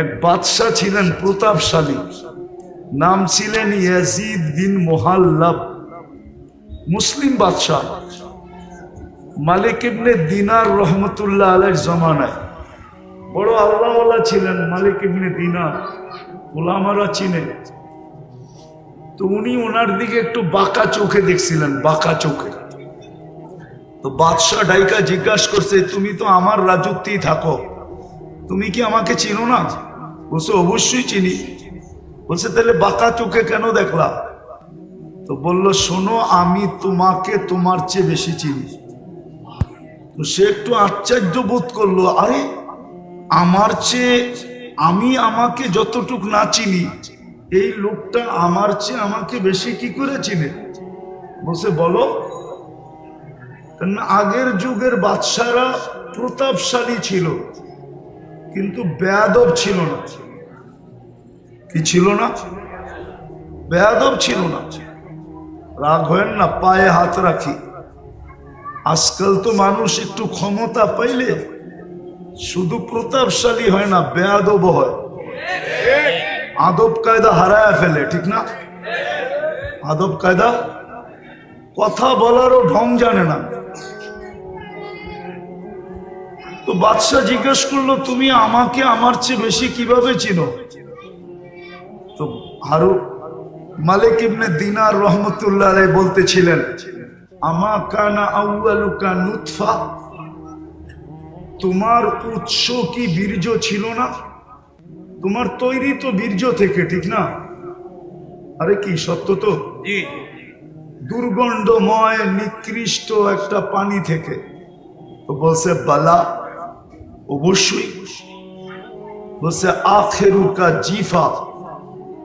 এক বাদশাহ ছিলেন প্রতাপশালী, নাম ছিলেন ইয়াজিদ বিন মুহাল্লাব। মুসলিম বাদশাহ, মালিক ইবনে দিনার রহমতুল্লাহ আলাইহির জমানায় বড় আল্লাহওয়ালা ছিলেন মালিক ইবনে দিনার, ওলামারা চিনে। তো উনি ওনার দিকে একটু বাঁকা চোখে দেখছিলেন, বাঁকা চোখে। তো বাদশাহ ডাইকা জিজ্ঞাসা করছে, তুমি তো আমার রাজত্বেই থাকো, তুমি কি আমাকে চিনো না? বলছে অবশ্যই চিনি। বলছে তাহলে বাঁকা চোখে কেন দেখলা? তো বলল, শোনো, আমি তোমাকে তোমার চেয়ে বেশি চিনি। তো সে একটু আশ্চর্য বোধ করলো, আরে আমার চেয়ে, আমি আমাকে যতটুক না চিনি, এই লোকটা আমার চেয়ে আমাকে বেশি কি করে চিনে? বলছে বলো। কারণ আগের যুগের বাদশারা প্রতাপশালী ছিল, কিন্তু বেয়াদব ছিল না। কি ছিল না? বেয়াদব ছিল না। রাগ হয় না, পায়ে হাত রাখি। আজকাল তো মানুষ একটু ক্ষমতা পাইলে শুধু প্রতাপশালী হয় না, বেয়াদব হয়, আদব কায়দা হারায় ফেলে, ঠিক না? আদব কায়দা, কথা বলারও ঢং জানে না। তো বাদশাহ জিজ্ঞেস করলো, তুমি আমাকে আমার চেয়ে বেশি কিভাবে চিনো? তো মালিক ইবনে দিনার রহমতুল্লাহ আলাইহি বলতেছিলেন, আমা কানা আউয়ালুকা নুতফা, তোমার উৎস কি বীর্য ছিল না? তোমার তৈরি তো বীর্য থেকে, ঠিক না? আরে কি সত্য তো? দুর্গন্ধময় নিকৃষ্ট একটা পানি থেকে। তো বলছে বালা, অবশ্যই। বলছে আখেরুকা জিফা,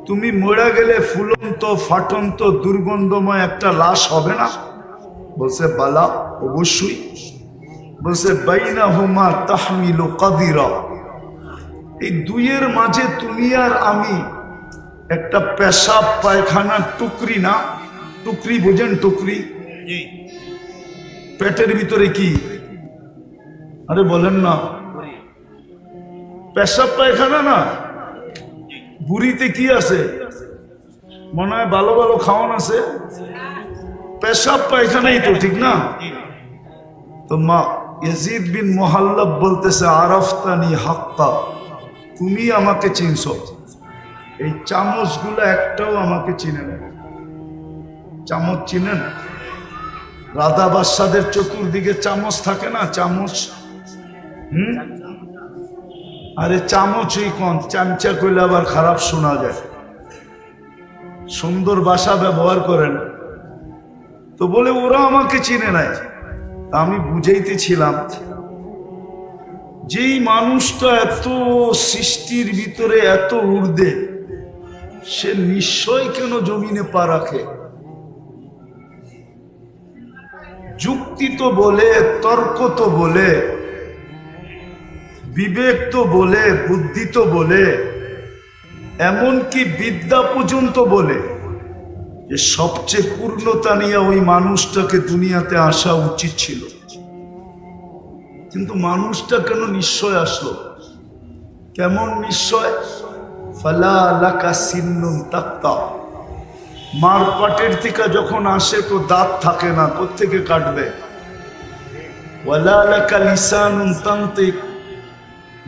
তুমি মরে গেলে ফুলন্ত ফাটন্ত দুর্গন্ধময় একটা লাশ হবে না? বলছে বালা, অবশ্যই। বলছে বাইনাহুমা তাহমিলু কাদিরা, এই দুইয়ের মাঝে তুমি আর আমি একটা পেশাব পায়খানার টুকরি, না টুকরি বোঝেন? টুকরি পেটের ভিতরে কি? আরে বলেন না, পেশাব পায়খানা না, বুড়িতে কি আছে? মনে হয় ভালো ভালো খাওয়ান আছে, পেশাব পায়খানাই তো, ঠিক না? তো মা ইয়াজিদ বিন মুহাল্লাব বলতেছে, আরাফতানি হাক্কা, তুমি আমাকে চিনছো। এই চামচগুলো একটাও আমাকে চিনে না। চামচ চিনেন? রাধা বাদশাদের চতুর্দিকে চামচ থাকে না, চামচ। আরে চামচই কোন, চামচা কইলে আবার খারাপ শোনা যায়, সুন্দর ভাষা ব্যবহার করেন। তো বলে ওরা আমাকে চিনে নাই। আমি বুঝাইতেছিলাম, যেই মানুষটা এত সৃষ্টির ভিতরে এত ঊর্ধ্বে, সে নিশ্চয় কেন জমিনে পা রাখে? যুক্তি তো বলে, তর্ক তো বলে, বিবেক তো বলে, বুদ্ধি তো বলে, এমনকি বিদ্যা পর্যন্ত বলে যে সবচেয়ে পূর্ণতা নিয়ে ওই মানুষটাকে দুনিয়াতে আসা উচিত ছিল। কিন্তু মানুষটা কেন নিশ্চয় আসলো? কেমন নিশ্চয়? ফালা লাকা সিন্নুন তাক্তা, মার পাটের থেকে যখন আসে তো দাঁত থাকে না, কোত্থেকে কাটবে? ওয়ালা লাকা লিসানুন তানতিক,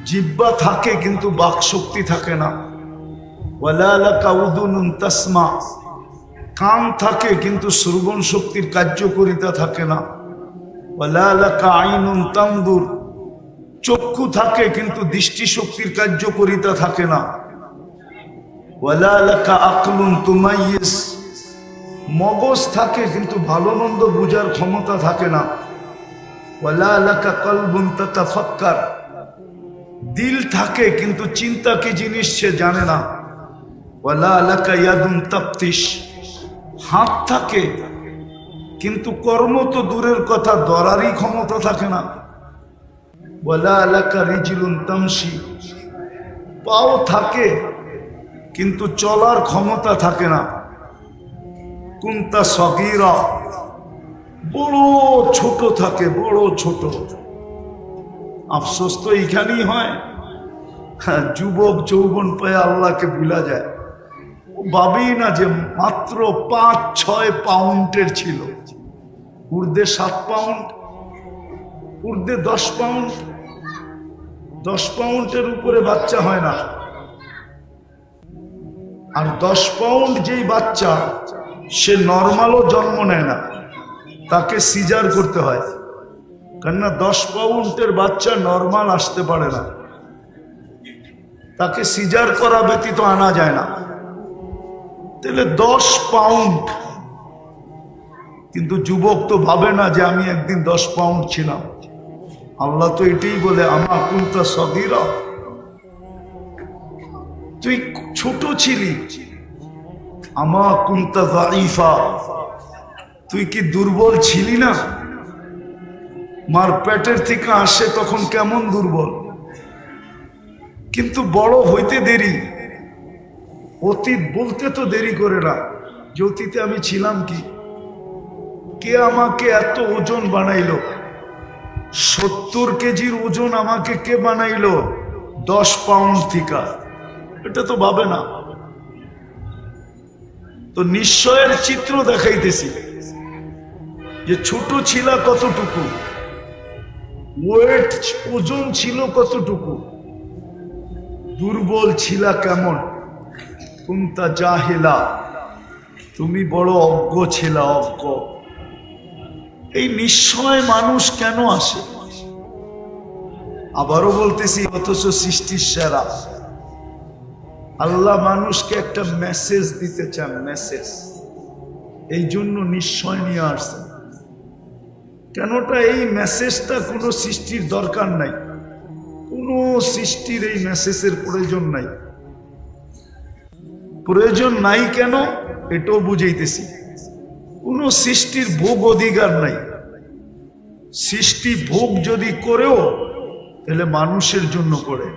জিহ্বা থাকে কিন্তু বাক শক্তি থাকে না। ওয়ালা লাকা উযুনুন তাসমা, কান থাকে কিন্তু শ্রবণ শক্তির কার্যকারিতা থাকে না। ওয়ালা লাকা আইনুন তানদুর, চক্ষু থাকে কিন্তু দৃষ্টি শক্তির কার্যকারিতা থাকে না। ওয়ালা লাকা আকলুন তুমাইয়িজ, মগজ থাকে কিন্তু ভালো মন্দ বোঝার ক্ষমতা থাকে না। ওয়ালা লাকা কলবুন তাতাফাক্কার, দিল থাকে কিন্তু চিন্তা কি জিনিস সে জানে না। ওয়ালা লাকা ইয়াদুন তাফতিশ, হাত থাকে কিন্তু কর্ম তো দূরের কথা, ধরারই ক্ষমতা থাকে না। ওয়ালা লাকা রিজলুন তামশি, পাও থাকে কিন্তু চলার ক্ষমতা থাকে না। কুনতা সগীরা, বড় ছোট থাকে, বড় ছোট। আফসোস তো এইখানেই হয়, যুবক যৌবন পেয়ে আল্লাহকে ভুলা যায়। ও ভাবেই না যে মাত্র 5-6 পাউন্ডের ছিল, ঊর্ধ্বে 7 পাউন্ড, ঊর্ধ্বে 10 পাউন্ড, 10 পাউন্ডের উপরে বাচ্চা হয় না। আর 10 পাউন্ড যেই বাচ্চা, সে নর্মালও জন্ম নেয় না, তাকে সিজার করতে হয়। কেননা 10 পাউন্ডের বাচ্চা নর্মাল আসতে পারে না, তাকে সিজার করা ব্যতীত আনা যায় না। তাহলে 10 পাউন্ড। কিন্তু যুবক তো ভাবে না যে আমি একদিন 10 পাউন্ড ছিলাম। আল্লাহ তো এটাই বলে, আমা কুনতা সগীরা, তুই ছোট ছিলি। আমা কুনতা যায়ীফা, তুই কি দুর্বল ছিলি না? মার পেটের থেকে আসে তখন কেমন দুর্বল, কিন্তু বড় হইতে দেরি। অতীত বলতে তো দেরি করে না যে অতীতে আমি ছিলাম কি। কে আমাকে এত ওজন বানাইলো? 70 কেজির ওজন আমাকে কে বানাইলো 10 পাউন্ড থেকে? এটা তো ভাবে না। তো নিশ্চয়ের চিত্র দেখাইতেছি যে ছোট ছিল কতটুকু, ওয়েট ওজন ছিল কতটুকু, দুর্বল ছিল কেমন। কুনতা জাহিলা, তুমি বড় অজ্ঞ ছিল, অজ্ঞ। এই নিশ্চয় মানুষ কেন আসে? আবারও বলতেছি, অথচ সৃষ্টির সেরা আল্লাহ মানুষকে একটা মেসেজ দিতে চান, মেসেজ। এই জন্য নিশ্চয় নিয়ে আসছেন। কেনটা এই মেসেজটা কোনো সৃষ্টির দরকার নাই, কোনো সৃষ্টির এই মেসেজের প্রয়োজন নাই। প্রয়োজন নাই কেন এটাও বুঝাইতেছি। কোনো সৃষ্টির ভোগ অধিকার নাই। সৃষ্টি ভোগ যদি করেও তাহলে মানুষের জন্য করে।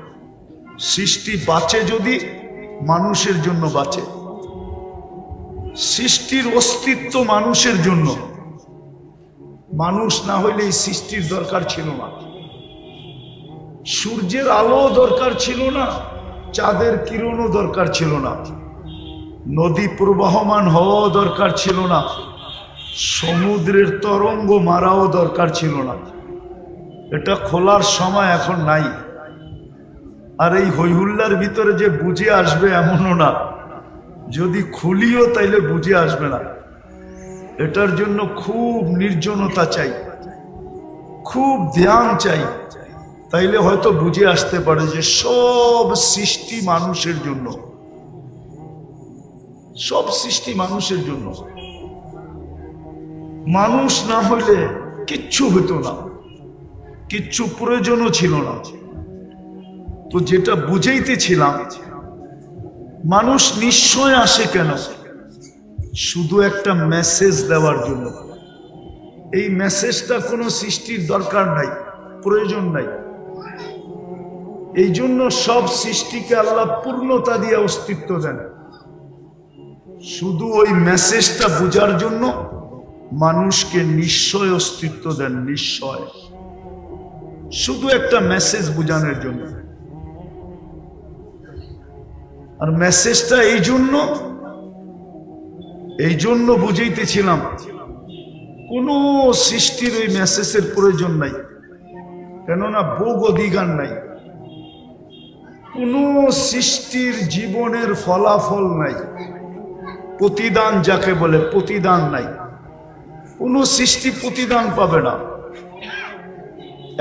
সৃষ্টি বাঁচে যদি মানুষের জন্য বাঁচে। সৃষ্টির অস্তিত্ব মানুষের জন্য। মানুষ না হইলে এই সৃষ্টির দরকার ছিল না। সূর্যের আলো দরকার ছিল না, চাঁদের কিরণও দরকার ছিল না, নদী প্রবাহমান হওয়া দরকার ছিল না, সমুদ্রের তরঙ্গ মারাও দরকার ছিল না। এটা খোলার সময় এখন নাই। আর এই হইহুল্লার ভিতরে যে বুঝে আসবে এমনও না, যদি খুলিও তাইলে বুঝে আসবে না। এটার জন্য খুব নির্জনতা চাই, খুব ধ্যান চাই, তাইলে হয়তো বুঝে আসতে পারে যে সব সৃষ্টি মানুষের জন্য। সব সৃষ্টি মানুষের জন্য। মানুষ না হইলে কিচ্ছু হইতো না, কিচ্ছু প্রয়োজনও ছিল না। তো যেটা বুঝাইতেছিলাম, মানুষ নিশ্চয় আসে কেন? শুধু একটা মেসেজ দেওয়ার জন্য। এই মেসেজটা কোনো সৃষ্টির দরকার নাই, প্রয়োজন নাই। এই জন্য সব সৃষ্টিকে আল্লাহ পূর্ণতা দিয়ে অস্তিত্ব দেন। শুধু ওই মেসেজটা বোঝার জন্য মানুষকে নিশ্চয় অস্তিত্ব দেন, নিশ্চয়। শুধু একটা মেসেজ বোঝানোর জন্য। আর মেসেজটা এই জন্য বুঝাইতেছিলাম, কোন সৃষ্টির ওই মেসেজের প্রয়োজন নাই। কেননা ভোগ অধিকার নাই। কোন সৃষ্টির জীবনের ফলাফল নাই, প্রতিদান যাকে বলে, প্রতিদান নাই। কোন সৃষ্টি প্রতিদান পাবে না।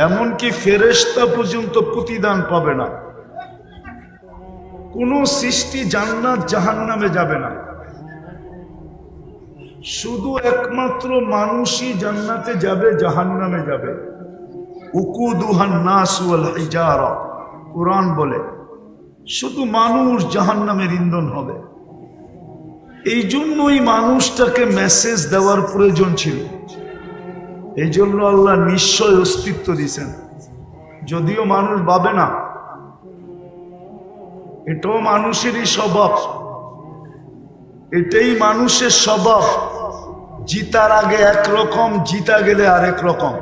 এমনকি ফেরেশতা পর্যন্ত প্রতিদান পাবে না। কোন সৃষ্টি জান্নাত জাহান্নামে যাবে না। শুধু একমাত্র মানুষই জান্নাতে যাবে, জাহান্নামে যাবে। উকুদুহান নাস ওয়াল হিজারা, কুরআন বলে শুধু মানুষ জাহান্নামের ইন্ধন হবে। এই জন্যই মানুষটাকে মেসেজ দেওয়ার প্রয়োজন ছিল। এই জন্য আল্লাহ নিশ্চয় অস্তিত্ব দিয়েছেন। যদিও মানুষ ভাবে না, এটাও মানুষেরই স্বভাব। এটাই মানুষের স্বভাব। জিতার আগে একরকম, জিতা গেলে আরেক রকম।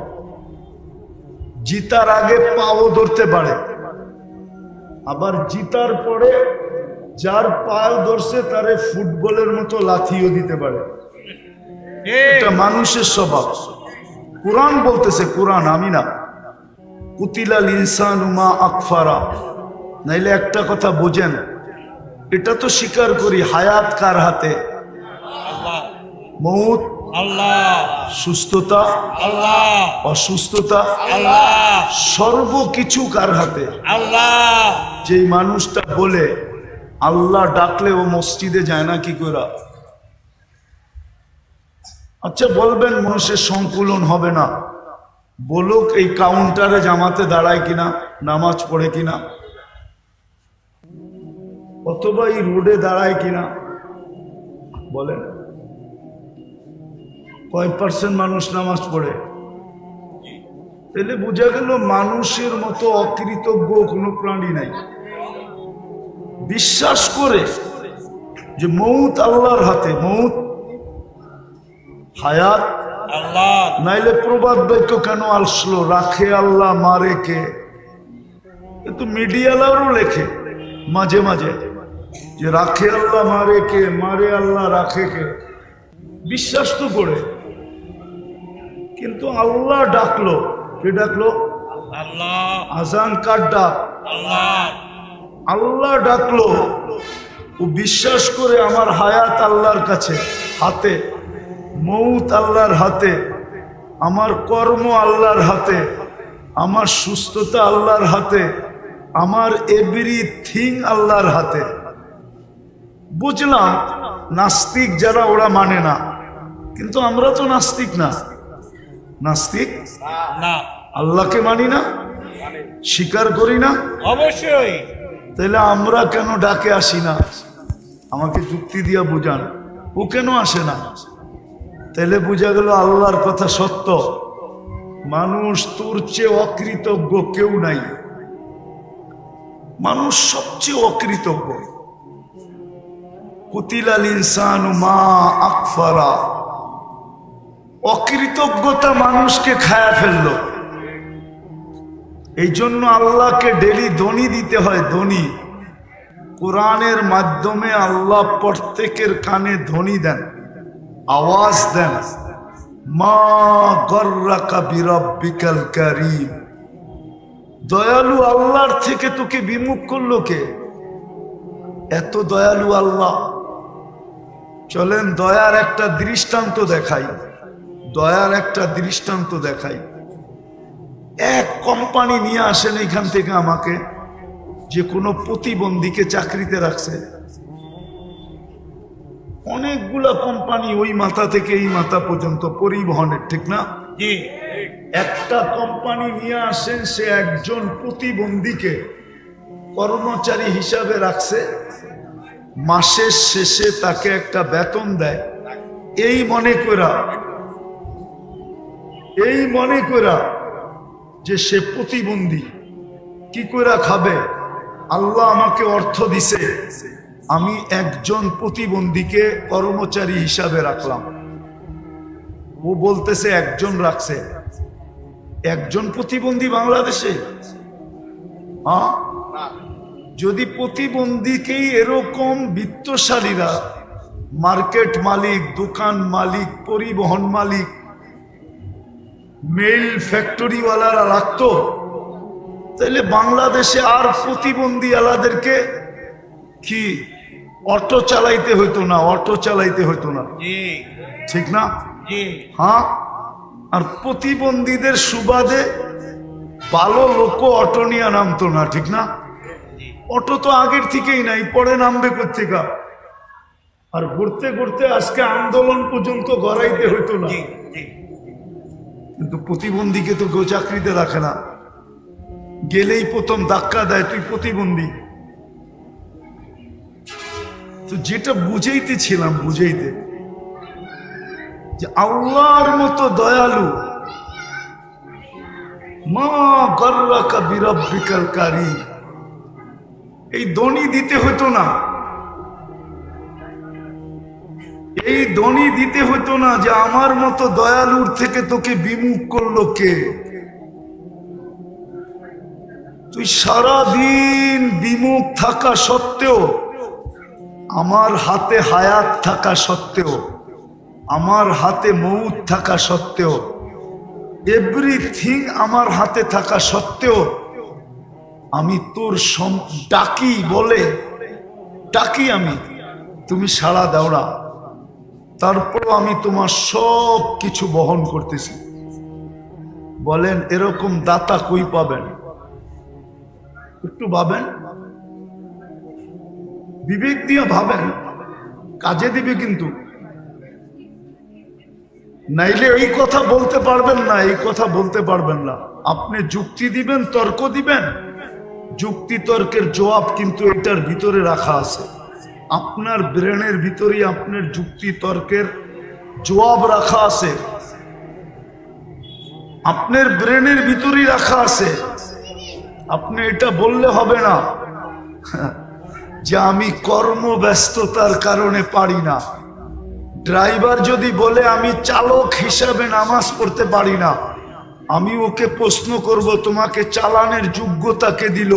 জিতার আগে পাও ধরতে পারে, আবার জিতার পরে যার পায়ে ধরছে তারে ফুটবলের মতো লাথিও দিতে পারে। এটা মানুষের স্বভাব। কোরআন বলতেছে, কোরআন, আমি না। কুতিলাল ইনসানু মা আকফারা। নাইলে একটা কথা বোঝেন, এটা তো স্বীকার করি, হায়াত কার হাতে? মৌত আল্লাহ, সুস্থতা আল্লাহ, অসুস্থতা আল্লাহ, সর্বকিছু কার হাতে? আল্লাহ। যে মানুষটা বলে আল্লাহ ডাকলে ও মসজিদে যায় না কি করে? আচ্ছা বলবেন মানুষের সংকুলন হবে না, বলুক এই কাউন্টারে জামাতে দাঁড়ায় কিনা, নামাজ পড়ে কিনা, অথবা এই রোডে দাঁড়ায় কিনা, বলেন কয় পার্সেন্ট মানুষ নামাজ পড়ে? তাহলে বোঝা গেল মানুষের মতো অকৃতজ্ঞ কোনো প্রাণী নাই। বিশ্বাস করে যে মৌত আল্লাহর হাতে, মৌত হায়াত আল্লাহ। নাইলে প্রবাদ বাক্য কেন আসলো, রাখে আল্লাহ মারে কে? কিন্তু মিডিয়ালারও লেখে মাঝে মাঝে যে রাখে আল্লাহ মারে কে, মারে আল্লাহ রাখে কে। বিশ্বাস তো করে, কিন্তু আল্লাহ ডাকলো, কে ডাকলো? আল্লাহ। আজান কার ডাক? আল্লাহ। আল্লাহ ডাকলো, ও বিশ্বাস করে আমার হায়াত আল্লাহর কাছে, হাতে, মৌত আল্লাহর হাতে, আমার কর্ম আল্লাহর হাতে, আমার সুস্থতা আল্লাহর হাতে, আমার এভরিথিং আল্লাহর হাতে। বুঝলাম নাস্তিক যারা ওরা মানে না, কিন্তু আমরা তো নাস্তিক না। নাস্তিক না, আল্লাহকে মানি না, স্বীকার করি না, অবশ্যই। তাহলে আমরা কেন ডাকে আসি না? আমাকে যুক্তি দিয়া বুঝান, ও কেন আসে না? তাহলে বোঝা গেল আল্লাহর কথা সত্য। মানুষ তোর চেয়ে অকৃতজ্ঞ কেউ নাই, মানুষ সবচেয়ে অকৃতজ্ঞ। কুতিলাল ইনসানু মা আকফারা। অকৃতজ্ঞতা মানুষকে খায়া ফেললো। এই জন্য আল্লাহকে ডেলি ধ্বনি দিতে হয়, ধ্বনি। কোরআনের মাধ্যমে আল্লাহ প্রত্যেকের কানে ধ্বনি দেন, আওয়াজ দেন। মা গর্রাকা বিরাব্বিকাল কারীম। দয়ালু আল্লাহর থেকে তোকে বিমুখ করলো কে? এত দয়ালু আল্লাহ। চলেন দয়ার একটা দৃষ্টান্ত দেখাই, দয়ার একটা দৃষ্টান্ত দেখাই। এক কোম্পানি নিয়ে আসেন এখান থেকে আমাকে, যে কোনো প্রতিবন্ধীকে চাকরিতে রাখছে। অনেকগুলা কোম্পানি, ওই মাথা থেকে এই মাথা পর্যন্ত পরিবহনের, ঠিক না? একটা কোম্পানি নিয়ে আসেন, সে একজন প্রতিবন্ধীকে কর্মচারী হিসাবে রাখছে, মাসের শেষে তাকে একটা বেতন দেয়। এই মনে করা যে সে প্রতিবন্ধী, কি করে খাবে? আল্লাহ আমাকে অর্থ দিছে, আমি একজন প্রতিবন্ধীকে কর্মচারী হিসাবে রাখলাম। ও বলতেছে একজন রাখছে, একজন প্রতিবন্ধী বাংলাদেশে? হ্যাঁ, যদি প্রতিবন্ধীকেই এরকম বিত্তশালীরা, মার্কেট মালিক, দোকান মালিক, পরিবহন মালিক, মেল ফ্যাক্টরিওয়ালারা রাখতো, তাহলে বাংলাদেশে আর প্রতিবন্ধী আলাদেরকে কি অটো চালাইতে হইতো না, অটো চালাইতে হইতো না, ঠিক না? হ্যাঁ, আর প্রতিবন্ধীদের সুবাদে ভালো লোক অটো নিয়ে নামতো না, ঠিক না? অটো তো আগের থেকেই নাই, পরে নামবে কোথেকে? আর ঘুরতে ঘুরতে আজকে আন্দোলন পর্যন্ত গড়াইতে হইতো না। কিন্তু প্রতিবন্ধীকে তো কেউ চাকরিতে রাখে না, গেলেই প্রথম ধাক্কা দেয়, তুই প্রতিবন্ধী। তো যেটা বুঝাইতেছিলাম, বুঝাইতে যে আল্লাহর মতো দয়ালু, মা গর্রাকা বিরাব্বিকাল কারীম, এই ধ্বনি দিতে হতো না, এই ধ্বনি দিতে হতো না যে আমার মতো দয়ালুর থেকে তোকে বিমুখ করলো কে? তুই সারাদিন বিমুখ থাকা সত্ত্বেও, আমার হাতে হায়াত থাকা সত্ত্বেও, আমার হাতে মউত থাকা সত্ত্বেও, এভরিথিং আমার হাতে থাকা সত্ত্বেও আমি তোর ডাকি বলে ডাকি, আমি তুমি সাড়া দাও না, তারপরও আমি তোমার সব কিছু বহন করতেছি। বলেন এরকম দাতা কই পাবেন? একটু ভাবেন, বিবেক দিয়ে ভাবেন, কাজে দিবে কিন্তু। নাইলে এই কথা বলতে পারবেন না, এই কথা বলতে পারবেন না। আপনি যুক্তি দিবেন, তর্ক দিবেন, যুক্তি তর্কের জবাব কিন্তু এটার ভিতরে রাখা আছে। আপনার ব্রেনের ভিতরে আপনার যুক্তি তর্কের জবাব রাখা আছে, আপনার ব্রেনের ভিতরেই রাখা আছে। আপনি এটা বললে হবে না যে আমি কর্মব্যস্ততার কারণে পারি না। ড্রাইভার যদি বলে আমি চালক হিসাবে নামাজ পড়তে পারি না, আমি ওকে প্রশ্ন করব তোমাকে চালানের যোগ্যতা কে দিল?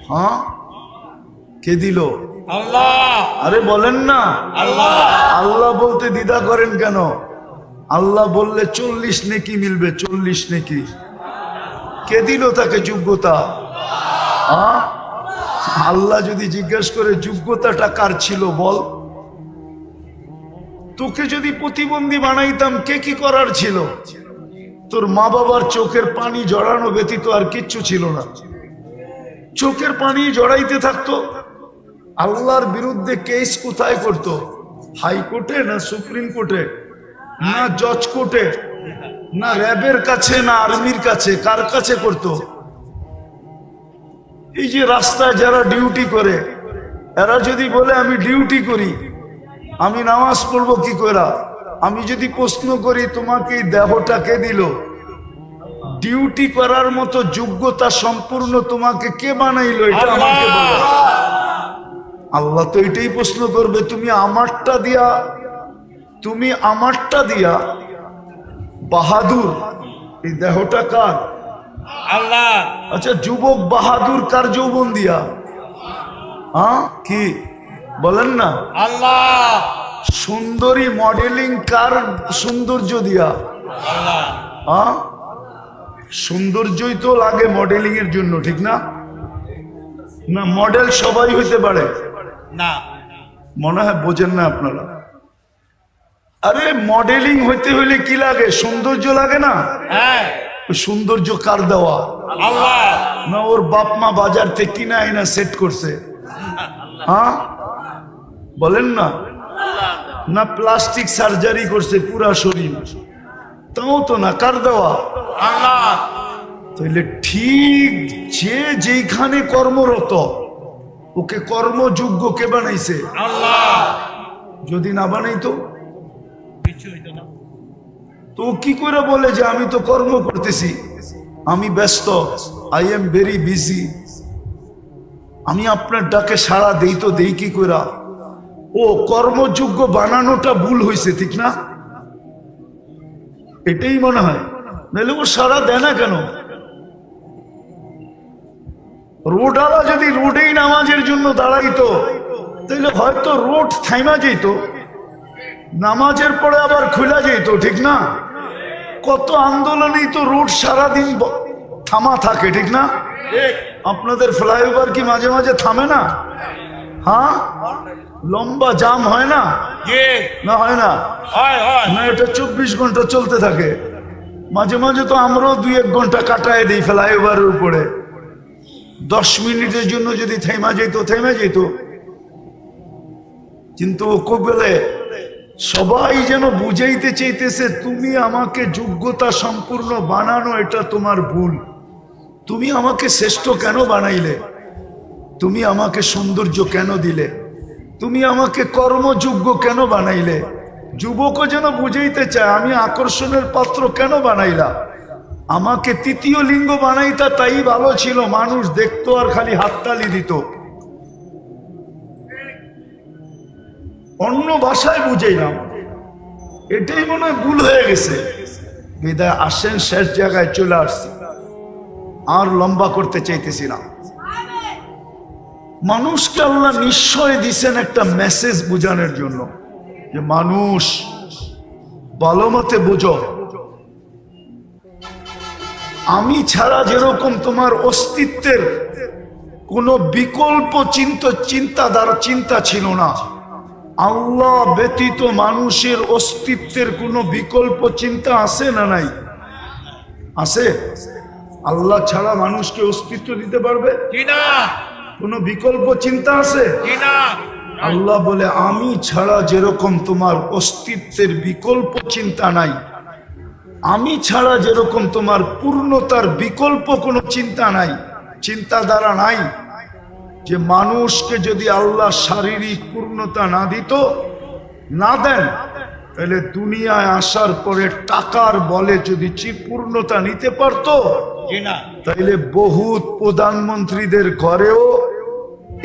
হ্যাঁ, কে দিল? আল্লাহ। আরে বলেন না আল্লাহ। আল্লাহ বলতে দ্বিধা করেন কেন? আল্লাহ বললে 40 নেকি মিলবে, 40 নেকি। কে দিল তাকে যোগ্যতা? হ্যাঁ, আল্লাহ যদি জিজ্ঞেস করে যোগ্যতাটা কার ছিল বল। তোকে যদি প্রতিবন্ধী বানাইতাম কে কি করার ছিল? তোর মা বাবার চোখের পানি জড়ানো ব্যতীত আর কিচ্ছু ছিল না। চোখের পানি জড়াইতে থাকতো। আল্লাহর বিরুদ্ধে কেস কোথায় করতো? হাইকোর্টে না সুপ্রিম কোর্টে না জজ কোর্টে না র্যাবের কাছে না আর্মির কাছে? কার কাছে করতো? এই যে রাস্তায় যারা ডিউটি করে, এরা যদি বলে আমি ডিউটি করি, আমি নামাজ পড়বো কি করে? আমি যদি প্রশ্ন করি তোমাকে এই দেহটা কে দিল? ডিউটি করার মতো যোগ্যতা সম্পূর্ণ তোমাকে কে বানাইলো? এটা আমাকে বলো। আল্লাহ তো এটাই প্রশ্ন করবে, তুমি আমারটা দিয়া বাহাদুর, এই দেহটা কার? আল্লাহ। আচ্ছা, যুবক বাহাদুর কার যৌবন দিয়া? হ্যাঁ, কি বলেন না? আল্লাহ। সুন্দরী মডেলিং কার সৌন্দর্য দিয়া? আল্লাহ। হ্যাঁ, সৌন্দর্যই তো লাগে মডেলিং এর জন্য, ঠিক না? না মডেল সবাই হইতে পারে না, মনে হয় বোঝেন না আপনারা। আরে মডেলিং হইতে হইলে কি লাগে? সৌন্দর্য লাগে না? হ্যাঁ। ওই সৌন্দর্য কার দেওয়া? আল্লাহ। না ওর বাপ মা বাজার থেকে কিনা আইনা সেট করছে? হ্যাঁ বলেন না? না প্লাস্টিক সার্জারি করছে পুরা শরীর? তাও তো না, কার দেওয়া? আল্লাহ। তাইলে ঠিক যে যেখানে কর্মরত ওকে কর্মযোগ্য কে বানাইছে? আল্লাহ। যদি না বানাইতো কিছু হইতো না। তো কি করে বলে যে আমি তো কর্ম করতেছি, আমি ব্যস্ত, আই এম ভেরি বিজি, আমি আপনার ডাকে সাড়া দেই তো দেই কি করে? ও কর্মযোগ্য বানানোটা ভুল হয়েছে, ঠিক না? এটাই মনে হয়। নাহলে ও সাড়া দেয় না কেন? রোডওয়ালা যদি রোডেই নামাজের জন্য দাঁড়াইতো তাহলে হয়তো রোড থাইমা যেত, নামাজের পরে আবার খুলা যেত, ঠিক না? কত আন্দোলনেই তো রোড সারাদিন থামা থাকে, ঠিক না? আপনাদের ফ্লাইওভার কি মাঝে মাঝে থামে না? হ্যাঁ, লম্বা জাম হয় না? না হয় না? না, এটা 24 ঘন্টা চলতে থাকে। মাঝে মাঝে তো আমরাও 2-1 ঘন্টা কাটায় দিই ফ্লাইওভারের উপরে। 10 মিনিটের জন্য যদি থেমা যেত। কিন্তু ও কবেলে সবাই যেন বুঝাইতে চাইতেছে তুমি আমাকে যোগ্যতা সম্পূর্ণ বানানো, এটা তোমার ভুল। তুমি আমাকে শ্রেষ্ঠ কেন বানাইলে? তুমি আমাকে সৌন্দর্য কেন দিলে? তুমি আমাকে কর্মযোগ্য কেন বানাইলে? যুবকও যেন বুঝাইতে চায় আমি আকর্ষণের পাত্র কেন বানাইলা? আমাকে তৃতীয় লিঙ্গ বানাইতা তাই ভালো ছিল, মানুষ দেখতো আর খালি হাততালি দিত। অন্য ভাষায় বুঝাইলাম, এটাই মনে হয় ভুল হয়ে গেছে। বিদায় আসেন, শেষ জায়গায় চলে আসছি। আর লম্বা করতে চাইতেছি না। মানুষকে আল্লাহ নিশ্চয় দিছেন একটা মেসেজ বোঝানোর জন্য, যে মানুষ ভালো মতে বুঝো, আমি ছাড়া যেরকম তোমার অস্তিত্বের কোনো বিকল্প চিন্তা ছিল না, আল্লাহ ব্যতীত মানুষের অস্তিত্বের কোনো বিকল্প চিন্তা আছে না নাই? আছে? আল্লাহ ছাড়া মানুষকে অস্তিত্ব দিতে পারবে? জি না। কোনো বিকল্প চিন্তা আছে? জি না। আল্লাহ বলে আমি ছাড়া যেরকম তোমার অস্তিত্বের বিকল্প চিন্তা নাই, আমি ছাড়া যেরকম তোমার পূর্ণতার বিকল্প কোনো চিন্তা নাই, চিন্তাধারা নাই, যে মানুষকে যদি আল্লাহ শারীরিক পূর্ণতা না দিত, না দেন, তাহলে দুনিয়ায় আসার পরে টাকার বলে যদি পূর্ণতা নিতে পারতো, জি না। তাইলে বহুত প্রধানমন্ত্রীদের ঘরেও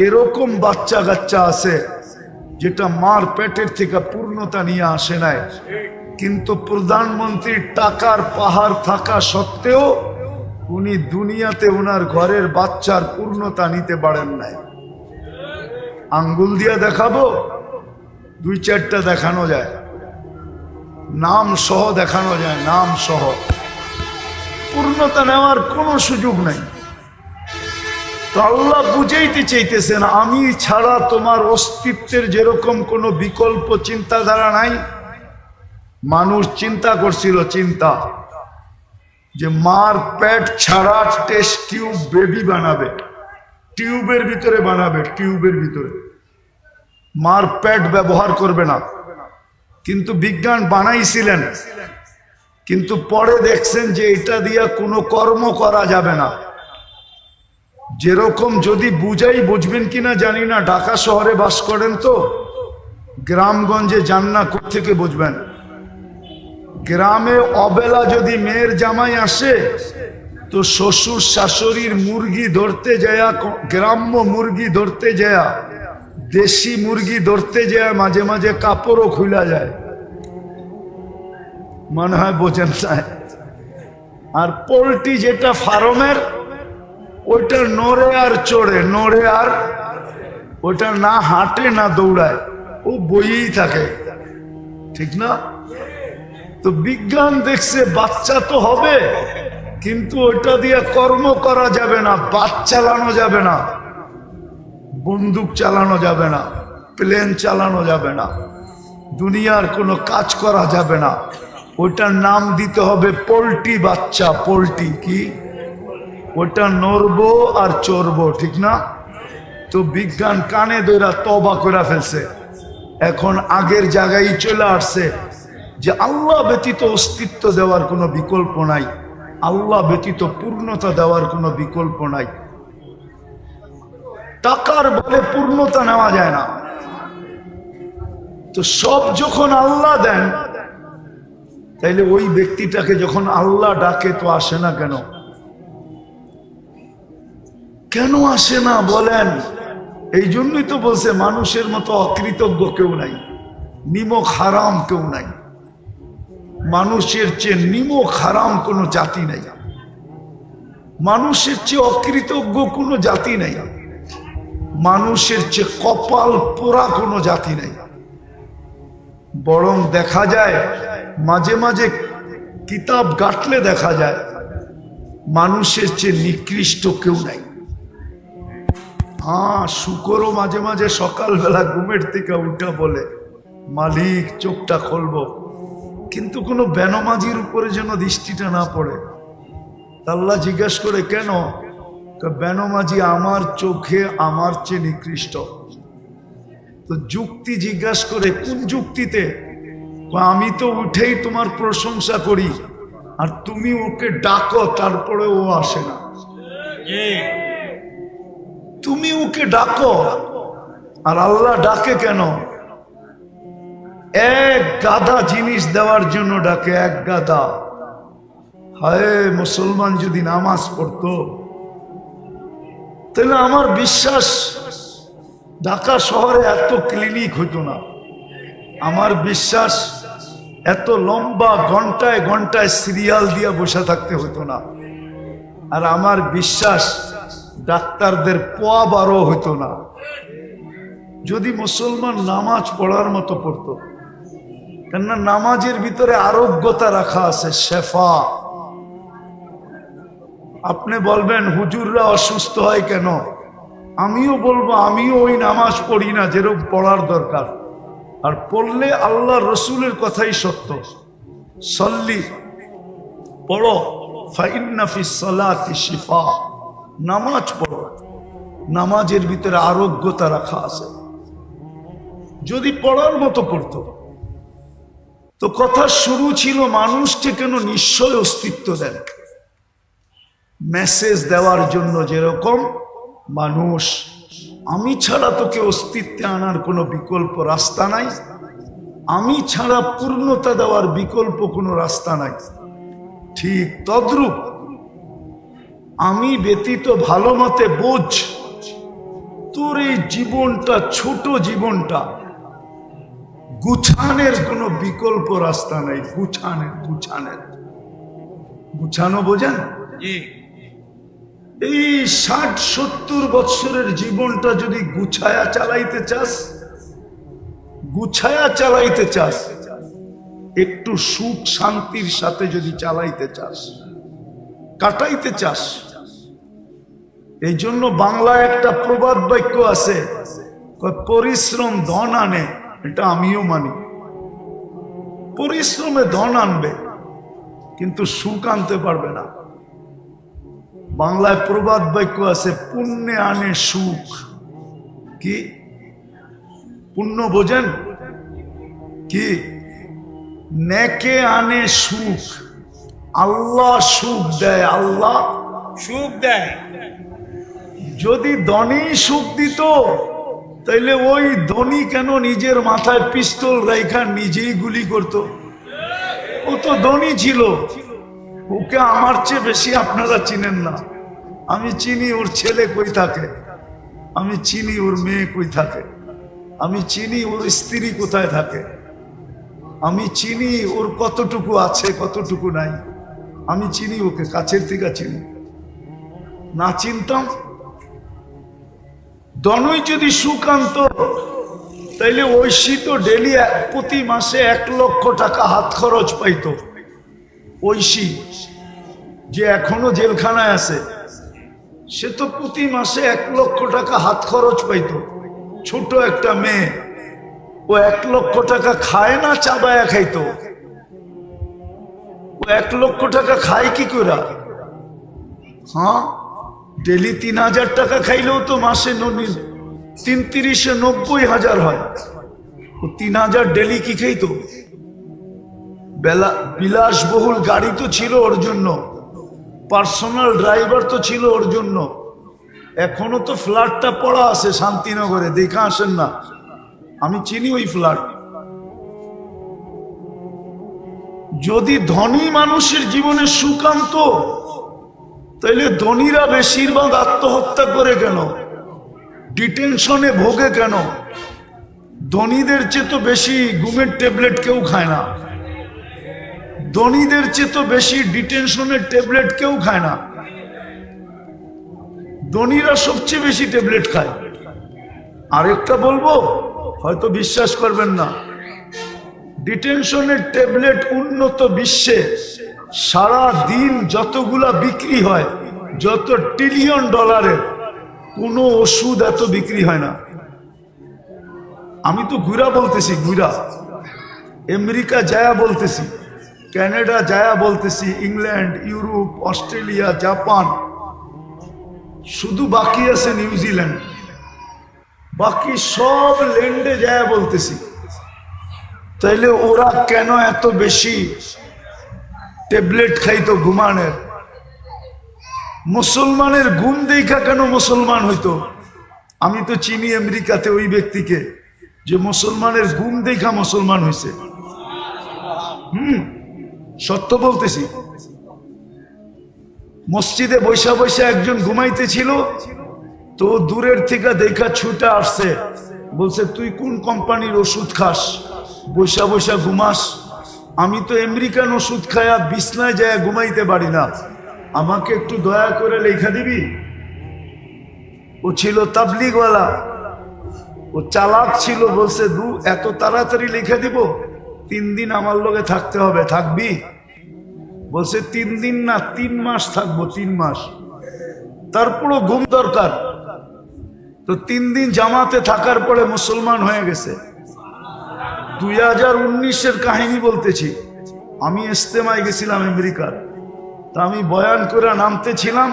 এরকম বাচ্চা কাচ্চা আছে যেটা মার পেটের থেকে পূর্ণতা নিয়ে আসে নাই, কিন্তু প্রধানমন্ত্রীর টাকার পাহাড় থাকা সত্ত্বেও উনি দুনিয়াতে ওনার ঘরের বাচ্চার পূর্ণতা নিতে পারেন নাই। আঙ্গুল দিয়ে দেখাবো? 2-4টা দেখানো যায়, নাম সহ দেখানো যায়, নাম সহ। পূর্ণতা নেওয়ার কোনো সুযোগ নাই। তো আল্লাহ বুঝাইতে চাইতেছেন, আমি ছাড়া তোমার অস্তিত্বের যেরকম কোনো বিকল্প চিন্তাধারা নাই। মানুষ চিন্তা করছিল, চিন্তা যে মার পেট ছাড়া টেস্ট টিউব বেবি বানাবে, টিউবের ভিতরে বানাবে, টিউবের ভিতরে, মার পেট ব্যবহার করবে না। কিন্তু বিজ্ঞান বানাইছিলেন, কিন্তু পরে দেখছেন যে এটা দিয়ে কোনো কর্ম করা যাবে না। যেরকম যদি বুঝাই, বুঝবেন কিনা জানি না, ঢাকা শহরে বাস করেন তো, গ্রামগঞ্জে যান না, কোত্থেকে বুঝবেন? গ্রামে অবেলা যদি মেয়ের জামাই আসে, তো শ্বশুর শাশুড়ির মুরগি ধরতে যায়, গ্রাম্য মুরগি ধরতে যায়, দেশি মুরগি ধরতে যায়, মাঝে মাঝে কাপড়ও খুলা যায়, মনে হয় বোঝেন না। আর পোল্ট্রি যেটা ফার্মের, ওইটা নড়ে আর চড়ে, নড়ে আর, ওইটা না হাঁটে না দৌড়ায়, ও বইয়েই থাকে, ঠিক না? তো বিজ্ঞান দেখছে বাচ্চা তো হবে, কিন্তু ওইটা দিয়ে কর্ম করা যাবে না, বাস চালানো যাবে না, বন্দুক চালানো যাবে না, প্লেন চালানো যাবে না, দুনিয়ার কোনো কাজ করা যাবে না। ওইটার নাম দিতে হবে পোল্ট্রি বাচ্চা। পোল্ট্রি কি? ওটা নড়বো আর চড়বো, ঠিক না? তো বিজ্ঞান কানে ধরা তওবা করে ফেলছে, এখন আগের জায়গায় চলে আসছে যে আল্লাহ ব্যতীত অস্তিত্ব দেওয়ার কোনো বিকল্প নাই, আল্লাহ ব্যতীত পূর্ণতা দেওয়ার কোনো বিকল্প নাই। টাকার বলে পূর্ণতা নেওয়া যায় না। তো সব যখন আল্লাহ দেন, তাইলে ওই ব্যক্তিটাকে যখন আল্লাহ ডাকে তো আসে না কেন? কেন আসে না বলেন? এই জন্যই তো বলছে মানুষের মতো অকৃতজ্ঞ কেউ নাই, নিমক হারাম কেউ নাই। মানুষের চেয়ে নিমক হারাম কোনো জাতি নাই, মানুষের চেয়ে অকৃতজ্ঞ কোনো জাতি নাই, মানুষের চেয়ে কপাল পোড়া কোনো জাতি নাই। বরং দেখা যায় মাঝে মাঝে কিতাব ঘাটলে দেখা যায় মানুষের চেয়ে নিকৃষ্ট কেউ নাই। হ্যাঁ, শুকরও মাঝে মাঝে সকালবেলা ঘুমের থেকে উঠা বলে, মালিক চোখটা খুলবো, কিন্তু কোনো বেনমাজির উপরে যেন দৃষ্টিটা না পড়ে। আল্লাহ জিজ্ঞাসা করে, কেন? বেনমাজি আমার চোখে আমার চেয়ে নিকৃষ্ট। তো যুক্তি জিজ্ঞাসা করে, কোন যুক্তিতে? আমি তো উঠেই তোমার প্রশংসা করি, আর তুমি ওকে ডাকো, তারপরে ও আসে না। তুমি ওকে ডাকো, আর আল্লাহ ডাকে কেন? এক গাদা জিনিস দেওয়ার জন্য ডাকে, এক গাদা। হায়, মুসলমান যদি নামাজ পড়তো, তাহলে আমার বিশ্বাস ঢাকা শহরে এত ক্লিনিক হইতো না। আমার বিশ্বাস এত লম্বা ঘন্টায় ঘন্টায় সিরিয়াল দিয়ে বসে থাকতে হতো না। আর আমার বিশ্বাস ডাক্তারদের পোয়া বারো হইতো না যদি মুসলমান নামাজ পড়ার মতো পড়তো। কেননা নামাজের ভিতরে আরোগ্যতা রাখা আছে, শেফা। আপনি বলবেন হুজুররা অসুস্থ হয় কেন? আমিও বলবো আমিও ওই নামাজ পড়ি না যেরকম পড়ার দরকার, আর পড়লে আল্লাহ রসুলের কথাই সত্য। সল্লি পড়ো, ফাইন্না ফিস সালাতি শিফা, নামাজ পড়ো, নামাজের ভিতরে আরোগ্যতা রাখা আছে। যদি পড়ার মতো পড়তো তো কথা শুরু ছিল মানুষকে কেন নিশ্চয় অস্তিত্ব দেন, মেসেজ দেওয়ার জন্য। যেরকম মানুষ, আমি ছাড়া তোকে অস্তিত্বে আনার কোনো বিকল্প রাস্তা নাই, আমি ছাড়া পূর্ণতা দেওয়ার বিকল্প কোনো রাস্তা নাই, ঠিক তদ্রূপ আমি ব্যতীত ভালো মতে বোঝ, তোর এই জীবনটা, ছোট জীবনটা গুছানের কোনো বিকল্প রাস্তা নাই। গুছানো বোঝেন? জি। এই 60-70 বৎসরের জীবনটা যদি গুছায়া চালাইতে চাস, একটু সুখ শান্তির সাথে যদি চালাইতে চাস, কাটাইতে চাস, এই জন্য বাংলায় একটা প্রবাদ বাক্য আছে, পরিশ্রম ধন আনে। এটা আমিও মানি, পরিশ্রমে ধন আনবে কিন্তু সুখ আনতে পারবে না। বাংলায় প্রবাদ বাক্য আছে, পুণ্যে আনে সুখ। কি পুণ্য বোঝেন? কি নেকে আনে সুখ, আল্লাহ সুখ দেয়, আল্লাহ সুখ দেয়। যদি ধনী সুখ দিত তাইলে ওই ধনী কেন নিজের মাথায় পিস্তল রাইখা নিজেই গুলি করত? ও তো ধনী ছিল, ওকে আমার চেয়ে বেশি আপনারা চিনেন না। আমি চিনি ওর ছেলে কই থাকে, আমি চিনি ওর মেয়ে কই থাকে, আমি চিনি ওর স্ত্রী কোথায় থাকে, আমি চিনি ওর কতটুকু আছে কতটুকু নাই, আমি চিনি ওকে, কাছের থেকে চিনি। না চিনতাম, ধনই যদি সুখ আনত তাইলে ঐশী তো ডেলি প্রতি মাসে 1 লক্ষ টাকা হাত খরচ পাইতো। ঐশী যে এখনো জেলখানায় আছে, সে তো প্রতি মাসে 1 লক্ষ টাকা হাত খরচ পাইতো। ছোট একটা মেয়ে, ও 1 লক্ষ টাকা খায় না, চাবায়া খাইতো। ও 1 লক্ষ টাকা খায় কি করে? হ্যাঁ, ডেলি 3000 টাকা খাইলেও তো মাসে ৩৩-এ ৯০,০০০ হয়। ও 3000 ডেলি কি খাইতো? বিলাসবহুল গাড়ি তো ছিল ওর জন্য, পার্সোনাল ড্রাইভার তো ছিল ওর জন্য। এখনো তো ফ্ল্যাটটা পড়া আছে শান্তিনগরে, দেখা আসেন না? আমি চিনি ওই ফ্ল্যাট। যদি ধনী মানুষের জীবনে সুখ আনতো তাইলে ধনীরা বেশিরভাগ আত্মহত্যা করে কেন, ডিটেনশনে ভোগে কেন? ধনীদের চেয়ে তো বেশি ঘুমের ট্যাবলেট কেউ খায় না, ধনীদের চেয়ে তো বেশি ডিটেনশনের ট্যাবলেট কেউ খায় না। ধনীরা সবচেয়ে বেশি ট্যাবলেট খায়। আরেকটা বলবো, হয়তো বিশ্বাস করবেন না, ডিটেনশনের ট্যাবলেট উন্নত বিশ্বে সারা দিন যতগুলা বিক্রি হয়, যত $1 ট্রিলিয়ন, কোনো ওষুধ এত বিক্রি হয় না। আমি তো ঘুরা বলতেছি, ঘুরা আমেরিকা যায়া বলতেছি, কানাডা যায়া বলতেছি, ইংল্যান্ড, ইউরোপ, অস্ট্রেলিয়া, জাপান, শুধু বাকি আছে নিউজিল্যান্ড, বাকি সব ল্যান্ডে যায়া বলতেছি। তাইলে ওরা কেন এত বেশি ট্যাবলেট খাইতো ঘুমানের? মুসলমানের ঘুম দেখা কেন মুসলমান হইতো? আমি তো চিনি আমেরিকাতে ওই ব্যক্তিকে যে মুসলমানের ঘুম দেখা মুসলমান হয়েছে। সত্য বলতেছি। মসজিদে বৈশা বৈশা একজন ঘুমাইতেছিল, তো দূরের থেকে দেখা ছুটে আসছে, বলছে তুই কোন কোম্পানির ওষুধ খাস, বৈশা বৈশা ঘুমাস? আমি তো আমেরিকান ওষুধ খায়া বিছনায় যায় ঘুমাইতে পারি না, আমাকে একটু দয়া করে লেখা দিবি? ও ছিল তাবলিগওয়ালা, ও চালাক ছিল, বলছে এত তাড়াতাড়ি লেখা দিব? 3 দিন আমার লগে থাকতে হবে। থাকবি? বলছে 3 দিন না 3 মাস থাকবো, 3 মাস। তারপরও ঘুম দরকার। তো 3 দিন জামাতে থাকার পরে মুসলমান হয়ে গেছে। 2019-এর কাহিনী বলতেছি। আমি ইস্তেমায় গেছিলাম আমেরিকার। তা আমি বয়ান করে নামতেছিলাম,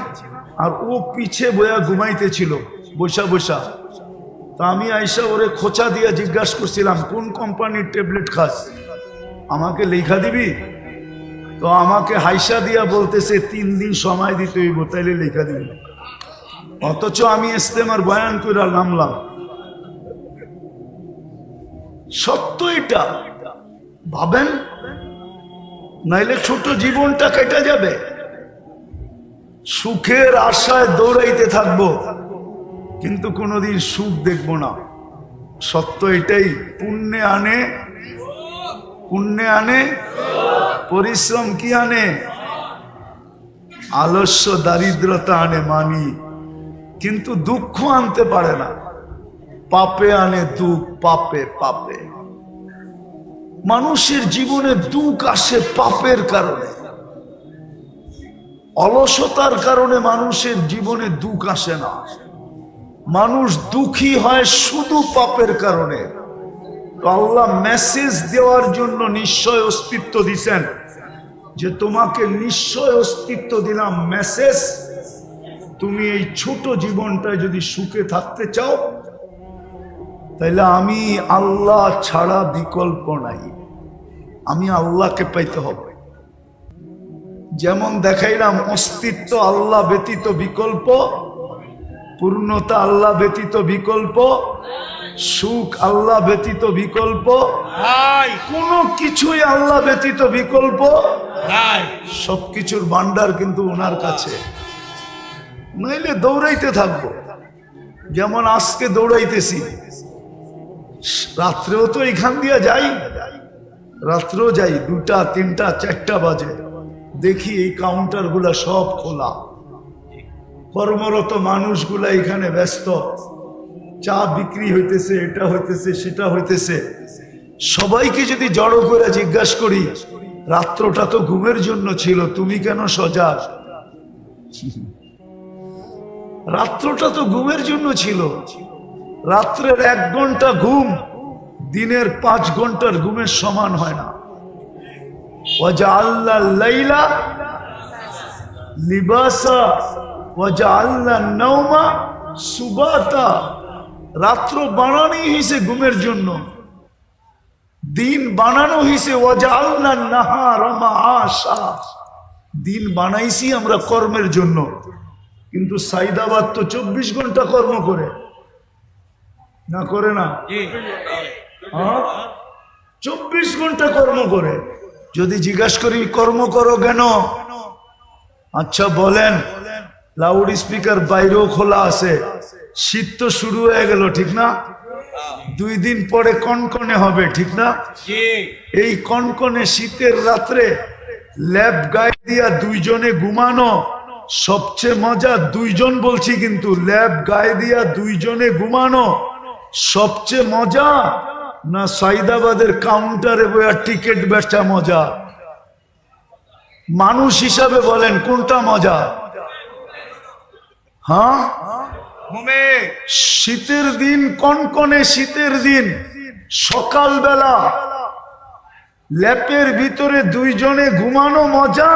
আর ও পিছে বয়া ঘুমাইতেছিল বসা বসা। তা আমি আইসা ওরে খোঁচা দিয়ে জিজ্ঞাসা করছিলাম, কোন কোম্পানির ট্যাবলেট খাস, আমাকে লেখা দিবি? তো আমাকে হাইসা দিয়া বলতেছে 3 দিন সময় দিতে হইব, তাইলে লেখা দিবি। অথচ আমি ইস্তেমার বয়ান করে নামলাম। সত্য এটা, ভাবেন, নাইলে ছোট জীবনটা কেটে যাবে। সুখের আশায় দৌড়াইতে থাকবো, কিন্তু কোনোদিন সুখ দেখবো না। সত্য এটাই। পুণ্যে আনে পরিশ্রম কি আনে? আলস্য দারিদ্রতা আনে মানি, কিন্তু দুঃখ আনতে পারে না। পাপে আনে দুঃখ, পাপে পাপে। মানুষের জীবনে দুঃখ আসে পাপের কারণে, অলসতার কারণে মানুষের জীবনে দুঃখ আসে না। মানুষ দুঃখী হয় শুধু পাপের কারণে। তো আল্লাহ মেসেজ দেওয়ার জন্য নিশ্চয় অস্তিত্ব দিছেন, যে তোমাকে নিশ্চয় অস্তিত্ব দিলাম মেসেজ, তুমি এই ছোট জীবনটায় যদি সুখে থাকতে চাও, তাইলে আমি আল্লাহ ছাড়া বিকল্প নাই। আমি আল্লাহকে পাইতে হবে। যেমন দেখাইলাম, অস্তিত্ব আল্লাহ ব্যতীত বিকল্প, পূর্ণতা আল্লাহ ব্যতীত বিকল্প, সুখ আল্লাহ ব্যতীত বিকল্প, কোনো কিছুই আল্লাহ ব্যতীত বিকল্প। সবকিছুর ভান্ডার কিন্তু ওনার কাছে। নইলে দৌড়াইতে থাকবো, যেমন আজকে দৌড়াইতেছি। রাত্রেও তো এখান দিয়ে যাই, রাত্রেও যাই 2টা 3টা 4টা বাজে, দেখি এই কাউন্টার গুলা সব খোলা, কর্মরত মানুষগুলা এখানে ব্যস্ত, চা বিক্রি হইতেছে, এটা হইতেছে, সেটা হইতেছে। সবাইকে যদি জড়ো করে জিজ্ঞাসা করি, রাত্রটা তো ঘুমের জন্য ছিল, তুমি কেন সজাগ? রাত্রটা তো ঘুমের জন্য ছিল। রাত্রের 1 ঘন্টা ঘুম দিনের 5 ঘন্টার ঘুমের সমান হয় না। ওয়াজআলনা লাইলা লিবাসা ওয়াজআলনা নাওমা সুবাতা। রাত্র বানানোই হয়েছে ঘুমের জন্য, দিন বানানো হয়েছে ওয়াজআলনা নাহারা মাআশা। দিন বানাইছি আমরা কর্মের জন্য, কিন্তু সাইদাবাদ তো 24 ঘন্টা কর্ম করে, না করে না? 24 ঘন্টা কর্ম করে। যদি জিজ্ঞাসা করি কর্ম করো কেন, আচ্ছা বলেন, লাউড স্পিকার বাইরেও খোলা আছে, শীত তো শুরু হয়ে গেল, ঠিক না? 2 দিন পরে কনকনে হবে, ঠিক না? এই কনকনে শীতের রাত্রে ল্যাব গায়ে দিয়া 2 জনে ঘুমানো সবচেয়ে মজা। 2 জন বলছি, কিন্তু ল্যাব গায়ে দিয়া 2 জনে ঘুমানো সবচেয়ে মজা, না সাইদাবাদের কাউন্টারে বইয়া টিকিট বেচা মজা? মানুষ হিসাবে বলেন কোনটা মজা? হ্যাঁ, শীতের দিন, কনকনে শীতের দিন, সকালবেলা ল্যাপের ভিতরে 2 জনে ঘুমানো মজা,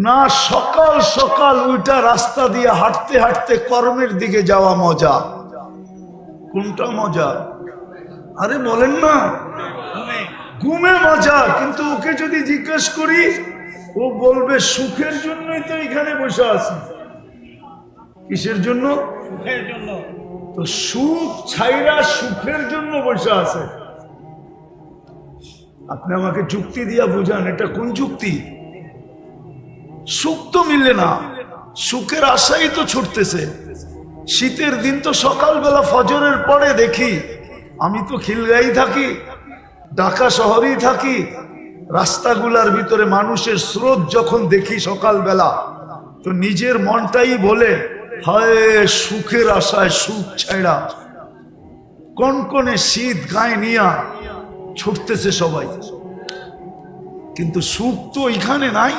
না সকাল সকাল ওইটা রাস্তা দিয়ে হাঁটতে হাঁটতে কর্মের দিকে যাওয়া মজা? কোনটা মজা? আরে বলেন না। ঘুমে মজা। কিন্তু ওকে যদি জিজ্ঞেস করি, ও বলবে সুখের জন্যই তো এখানে বসে আছি। কিসের জন্য? তো সুখ ছাইরা সুখের জন্য বসে আছে। আপনি আমাকে যুক্তি দিয়া বুঝান, এটা কোন যুক্তি? সুখ তো মিলে না, সুখের আশাই তো ছুটতেছে। শীতের দিন তো সকালবেলা ফজরের পরে দেখি, আমি তো খিলগাঁই থাকি, ঢাকা শহরেই থাকি, রাস্তাগুলার ভিতরে মানুষের স্রোত যখন দেখি সকালবেলা, তো নিজের মনটাই বলে হায় সুখের আশায় সুখ ছাইড়া কনকনে শীত গায়ে নিয়া ছুটতেছে সবাই, কিন্তু সুখ তো এখানে নাই।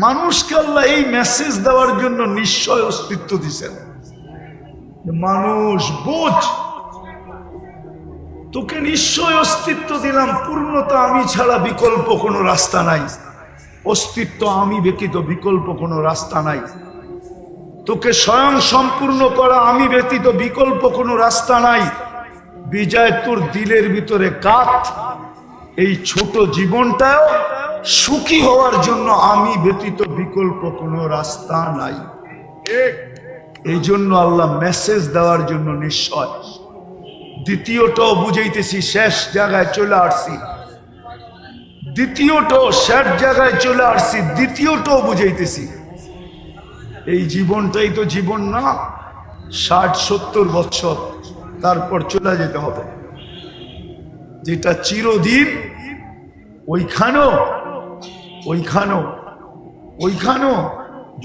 মানুষকে আল্লাহ এই মেসেজ দেওয়ার জন্য নিশ্চয় অস্তিত্ব দিছেন। মানুষ বোঝ, তোকে নিশ্চয় অস্তিত্ব দিলাম, পূর্ণতা আমি ছাড়া বিকল্প কোনো রাস্তা নাই, অস্তিত্ব আমি ব্যতীত বিকল্প কোনো রাস্তা নাই, তোকে স্বয়ং সম্পূর্ণ করা আমি ব্যতীত বিকল্প কোনো রাস্তা নাই। বিজয় তোর দিলের ভিতরে কাত, এই ছোট জীবনটাও সুখী হওয়ার জন্য আমি ব্যতীত বিকল্প কোনো রাস্তা নাই। এই জন্য আল্লাহ মেসেজ দেওয়ার জন্য নিশ্চয়। দ্বিতীয়টাও বুঝাইতেছি, শেষ জায়গায় চলে আসছি, দ্বিতীয়টাও শেষ জায়গায় চলে আসছি, দ্বিতীয়টাও বুঝাইতেছি। এই জীবনটাই তো জীবন না, 60-70 বছর, তারপর চলে যেতে হবে। যেটা চিরদিন, ওইখানেও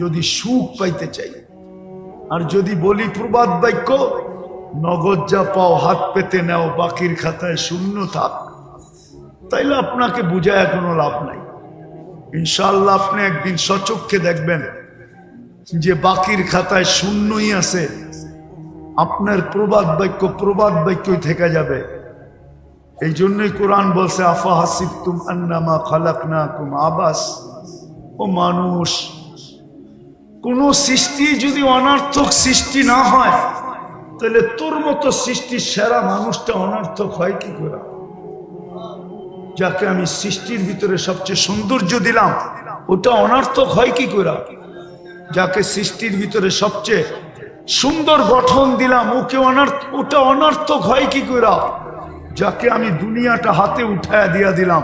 যদি সুখ পাইতে চাই, আর যদি বলি প্রবাদ বাক্য, নগদ যা পাও হাত পেতে নেও, বাকির খাতায় শূন্য থাক, তাইলে আপনাকে বুঝায় কোনো লাভ নাই। ইনশাআল্লাহ আপনি একদিন সচক্ষে দেখবেন যে বাকির খাতায় শূন্যই আছে, আপনার প্রবাদ বাক্যই থেকে যাবে। এই জন্যই কোরআন বলছে আফা হাসিবতুম আন্নামা খালাকনাকুম আবাস। ও মানুষ, কোন সৃষ্টি যদি অনর্থক সৃষ্টি না হয়, তাহলে তোর মতো সৃষ্টির সেরা মানুষটা অনর্থক হয় কি করে? যাকে আমি সৃষ্টির ভিতরে সবচেয়ে সৌন্দর্য দিলাম, ওটা অনর্থক হয় কি করে? যাকে সৃষ্টির ভিতরে সবচেয়ে সুন্দর গঠন দিলাম, ওটা অনর্থক হয় কি করে? যাকে আমি দুনিয়াটা হাতে উঠায় দিয়া দিলাম,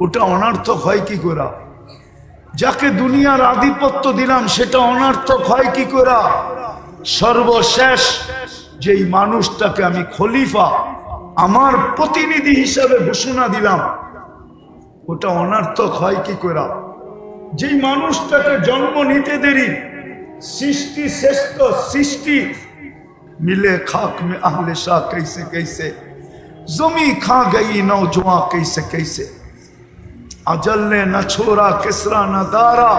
ওটা অনর্থক হয় কি করে? যাকে দুনিয়ার আধিপত্য দিলাম, সেটা অনর্থক হয় কি করে? সর্বশেষ যেই মানুষটাকে আমি খলিফা, আমার প্রতিনিধি হিসাবে ঘোষণা দিলাম, ওটা অনর্থক হয় কি করে? যেই মানুষটাকে জন্ম নিতে দেরি, সৃষ্টি শ্রেষ্ঠ সৃষ্টি, মিলে খাক মে আহলে শাহ कैसे कैसे, जमी खा गई नौजवां कैसे कैसे, अजल ने न छोड़ा किसरा न दारा,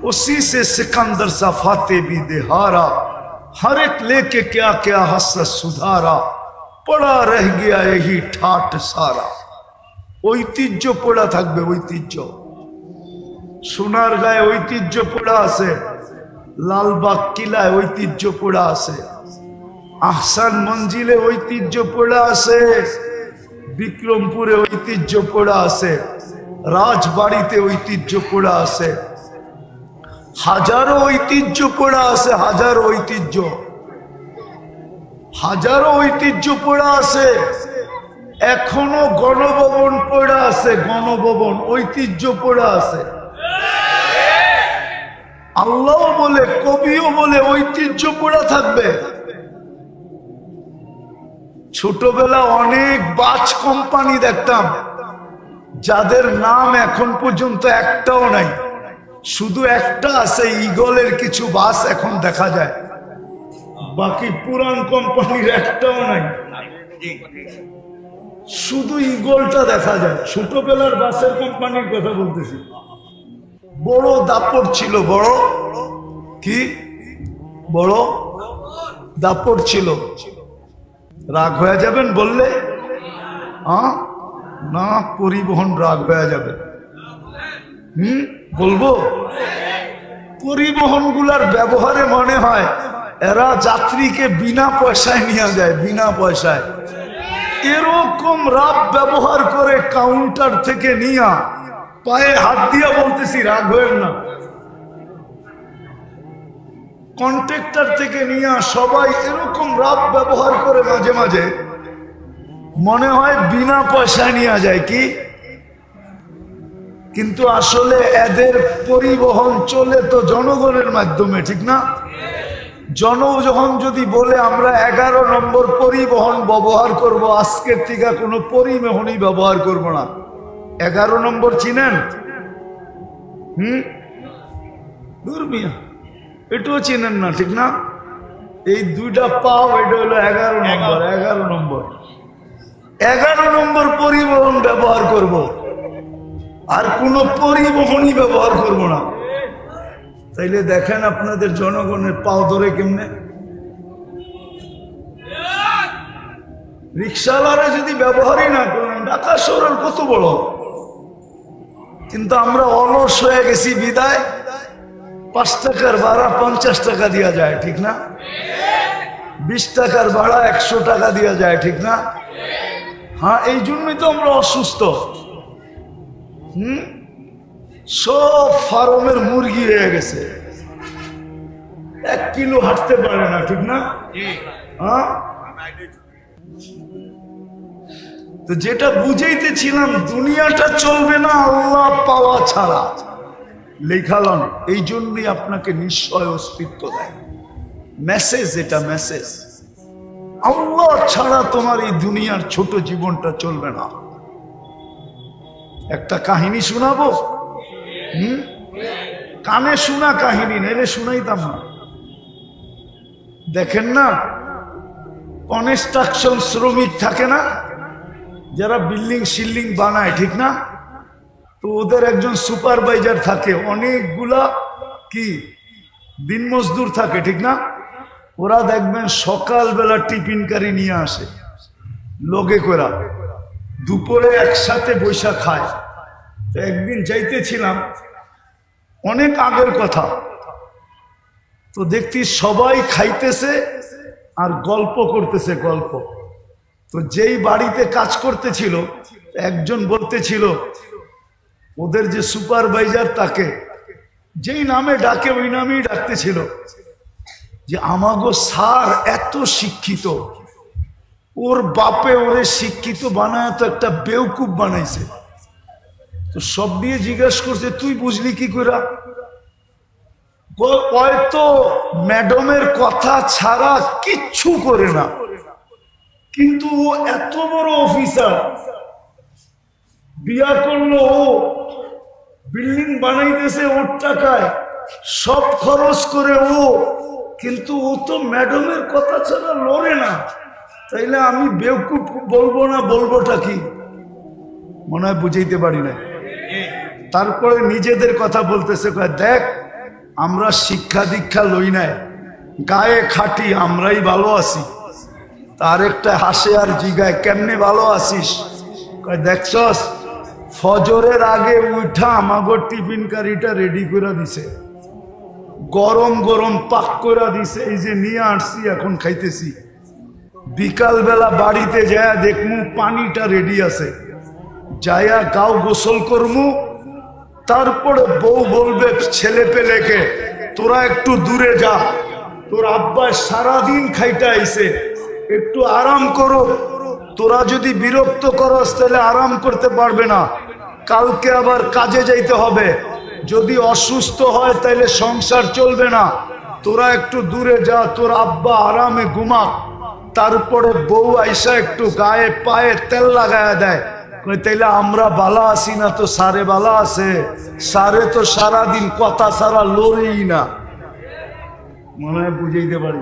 उसी से सिकंदर सा फाते भी देहारा, हर एक लेके क्या क्या हसरत सुधारा, पड़ा रह गया यही ठाट सारा। ঐতিহ্য পড়া থাকবে, ঐতিহ্য। সোনার গায়ে ঐতিহ্য পড়া আছে, লালবাগ কিলায় ঐতিহ্য পড়া আছে, আহসান মঞ্জিলে ঐতিহ্য পড়া আছে, বিক্রমপুরে ঐতিহ্য পড়া আছে, রাজবাড়িতে ঐতিহ্য পড়া আছে, হাজারো ঐতিহ্য পড়া আছে, হাজারো ঐতিহ্য পড়া আছে। এখনো গণভবন পড়া আছে, গণভবন ঐতিহ্য পড়া আছে। আল্লাহ বলে, কবিও বলে ঐতিহ্য পড়া থাকবে। ছোটবেলা অনেক বাস কোম্পানি দেখতাম, যাদের নাম এখন পর্যন্ত একটাও নাই, শুধু একটা আছে, ইগলের কিছু বাস এখন দেখা যায়, বাকি পুরান কোম্পানির একটাও নাই, শুধু ইগলটা দেখা যায়। ছোটবেলার বাসের কোম্পানির কথা বলতেছি। বড় দাপট ছিল, বড় দাপট ছিল। রাগ হয়ে যাবেন বললে? না, পরিবহন রাগ হয়ে যাবে। বলবো, পরিবহনগুলার ব্যবহারে মনে হয় এরা যাত্রীকে বিনা পয়সায় নিয়ে যায়, বিনা পয়সায়। এরকম রাব ব্যবহার করে কাউন্টার থেকে নিয়া পায়ে হাত দিয়া বলতেছি, রাগ হয়েন না, কন্ট্রাক্টর থেকে নিয়া সবাই এরকম রাব ব্যবহার করে, মাঝে মাঝে মনে হয় বিনা পয়সায় নিয়ে যায় কি, কিন্তু আসলে এদের পরিবহন চলে তো জনগণের মাধ্যমে, ঠিক না? জনগণ যদি বলে আমরা 11 নম্বর পরিবহন ব্যবহার করব, আজকের থেকে কোনো পরিবহনই ব্যবহার করব না, 11 নম্বর চিনেন? দূর মিয়া, এটাও চিনেন না, ঠিক না? এই দুইটা পাও, এটা হলো 11 নম্বর। 11 নম্বর 11 নম্বর পরিবহন ব্যবহার করব, আর কোনো পরিবহনই ব্যবহার করব না। তাইলে দেখেন আপনাদের জনগণের পাও ধরে কেমনে। রিক্সাওয়ালারা যদি ব্যবহারই না করেন, ঢাকা শহরের কত বড়, কিন্তু আমরা অলস হয়ে গেছি বিদায় 5 টাকার ভাড়া 50 টাকা দেওয়া যায়, ঠিক না? 20 টাকার ভাড়া 100 টাকা দেওয়া যায়, ঠিক না? হ্যাঁ, এই জন্যই তো আমরা অসুস্থ। সব ফার্মের মুরগি হয়ে গেছে, 1 কিলো হাঁটতে পারে না, ঠিক না? হ্যাঁ, তো যেটা বুঝাইতেছিলাম, দুনিয়াটা চলবে না আল্লাহ পাওয়া ছাড়া। লেখালন এই জন্যই আপনাকে নিশ্চয় অস্তিত্ব দেয়। মেসেজ, এটা মেসেজ। আল্লাহ ছাড়া তোমার এই দুনিয়ার ছোট জীবনটা চলবে না। একটা কাহিনী শোনাবো? কানে শোনা কাহিনী, নেলে শুনাইতাম না। দেখেন না, কনস্ট্রাকশন শ্রমিক থাকে না, যারা বিল্ডিং শিল্ডিং বানায়, ঠিক না? তো ওদের একজন সুপারভাইজার থাকে, অনেকগুলা কি দিন মজদুর থাকে, ঠিক না? ওরা দেখবেন সকালবেলা টিফিন কারি নিয়ে আসে লগে করা, দুপুরে একসাথে বৈশা খায়। তো একদিন যাইতেছিলাম, অনেক আগের কথা, তো দেখছি সবাই খাইতেছে আর গল্প করতেছে, গল্প। তো যেই বাড়িতে কাজ করতেছিল, একজন বলতেছিল ওদের যে সুপারভাইজার, তাকে যেই নামে ডাকে ওই নামেই ডাকতেছিল, যে আমাগো স্যার এত শিক্ষিত, ওর বাপে ওরে শিক্ষিত বানায় তো একটা বেউকুব বানাইছে। তো সব দিয়ে জিজ্ঞাসা করছে, তুই বুঝলি কি করে? হয়তো ম্যাডামের কথা ছাড়া কিচ্ছু করে না, কিন্তু ও এত বড় অফিসার, বিয়া করলো, ও বিল্ডিং বানাইতেছে ওর টাকায়, সব খরচ করে ও, কিন্তু ও তো ম্যাডামের কথা ছাড়া লড়ে না। তাইলে আমি বেউকুফ বলবো না, বলবোটা কি? মনে হয় বুঝাইতে পারি না। তারপরে নিজেদের কথা বলতেছে, দেখ আমরা শিক্ষা দীক্ষা লই নাই, গায়ে খাটি, আমরাই ভালো আছি। তার একটা হাসে আর জিগায়, কেমনে ভালো আছিস? দেখছস, ফজরের আগে উঠা আমাগো টিফিন কারিটা রেডি করে দিছে, গরম গরম পাক করে দিছে, এই যে নিয়ে আসছি, এখন খাইতেছি। বিকাল বেলা বাড়িতে যায়া দেখমু পানিটা রেডি আছে, যায়া গাও গোসল করমু। তারপরে বউ বলবে ছেলে পেলেকে, তোরা একটু দূরে যা, তোর আব্বা সারাদিন খাইতে আইছে, একটু আরাম করো। তোরা যদি বিরক্ত করস তাহলে আরাম করতে পারবে না, কালকে আবার কাজে যাইতে হবে। যদি অসুস্থ হয় তাহলে সংসার চলবে না, তোরা একটু দূরে যা, তোর আব্বা আরামে ঘুমাক। তারপরে বউ আইসা একটু গায়ে পায়ে তেল লাগায়া দেয়, তাইলে আমরা বালা আছি না তো সারে বালা আছে? সারে তো সারাদিন কথা সারা লড়েই না। মনে হয় বুঝাইতে পারি।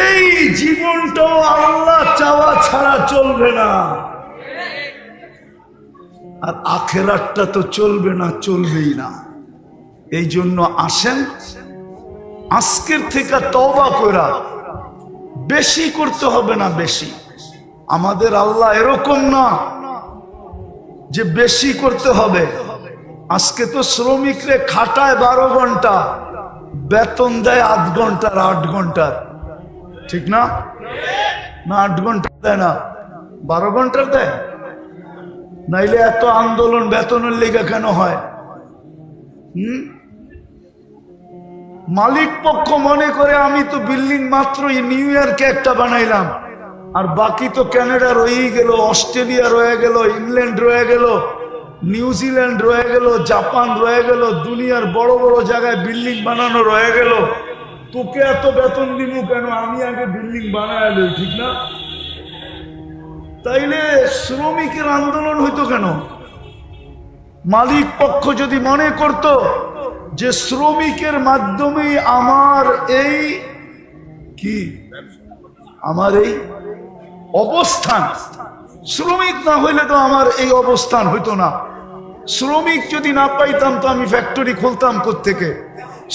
এই জীবনটাও আল্লাহ চাওয়া ছাড়া চলবে না, আর আখেরাতটা তো চলবে না, চলবেই না। এই জন্য আসেন আজকের থেকে তওবা কইরা, বেশি করতে হবে না, বেশি। আমাদের আল্লাহ এরকম না যে বেশি করতে হবে। আজকে তো শ্রমিকরে খাটায় 12 ঘন্টা, বেতন দেয় 8 ঘন্টার, 8 ঘন্টার, ঠিক না? না 8 ঘন্টা দেয় না, 12 ঘন্টার দেয়। নাইলে এত আন্দোলন বেতনের লেগে কেন হয়? মালিক পক্ষ মনে করে আমি তো বিল্ডিং মাত্র নিউ ইয়র্কে একটা বানাইলাম, আর বাকি তো কানাডা রয়েই গেল, অস্ট্রেলিয়া রয়ে গেল, ইংল্যান্ড রয়ে গেল, নিউজিল্যান্ড রয়ে গেল, জাপান রয়ে গেল, দুনিয়ার বড় বড় জায়গায় বিল্ডিং বানানো রয়ে গেল। তোকে এত বেতন দিব কেন? আমি আগে বিল্ডিং বানাই লই, ঠিক না? তাইলে শ্রমিকের আন্দোলন হইতো কেন? মালিক পক্ষ যদি মনে করত যে শ্রমিকের মাধ্যমে আমার এই কি আমার এই অবস্থান, শ্রমিক না হইলে তো আমার এই অবস্থান হইতো না। শ্রমিক যদি না পাইতাম তো আমি ফ্যাক্টরি খুলতাম কোত্থেকে?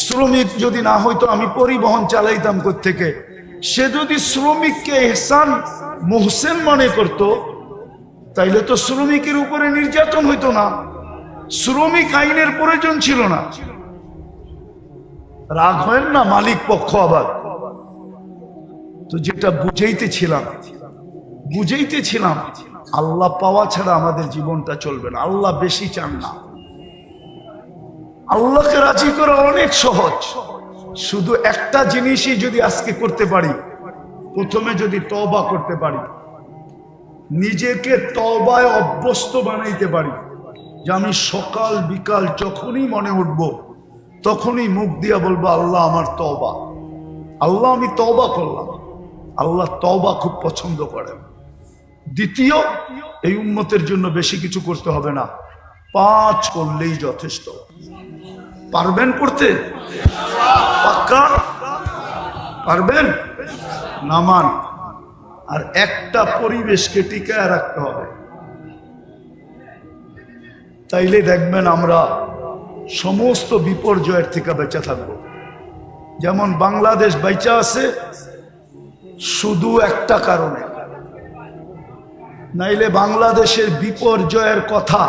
শ্রমিক যদি না হইতো আমি পরিবহন চালাইতাম কোত্থেকে? সে যদি শ্রমিককে ইহসান মুহসেন মনে করত তাইলে তো শ্রমিকের উপরে নির্যাতন হইতো না, শ্রমিক আইনের প্রয়োজন ছিল না। রাগ হয় না মালিক পক্ষ আবার। তো যেটা বুঝাইতেছিলাম আল্লাহ পাওয়া ছাড়া আমাদের জীবনটা চলবে না। আল্লাহ বেশি চান না। আল্লাহকে রাজি করা অনেক সহজ। শুধু একটা জিনিসই যদি আজকে করতে পারি, প্রথমে যদি তওবা করতে পারি, নিজেকে তওবায় অভ্যস্ত বানাইতে পারি যে আমি সকাল বিকাল যখনই মনে উঠব তখনই মুখ দিয়া বলবো আল্লাহ আমার তওবা, আল্লাহ আমি তওবা করলাম। আল্লাহ তওবা খুব পছন্দ করেন। দ্বিতীয়, এই উম্মতের জন্য বেশি কিছু করতে হবে না, 5 করলেই যথেষ্ট। পারবেন করতে? পাক্কা পারবেন? নামান। আর একটা পরিবেশকে টিকায় রাখতে হবে, তাইলে দেখবেন আমরা সমস্ত বিপর্যয়ের থেকে বেঁচে থাকব। যেমন বাংলাদেশ বেঁচে আছে শুধু একটা কারণে, নাইলে বাংলাদেশের বিপর্যয়ের কথা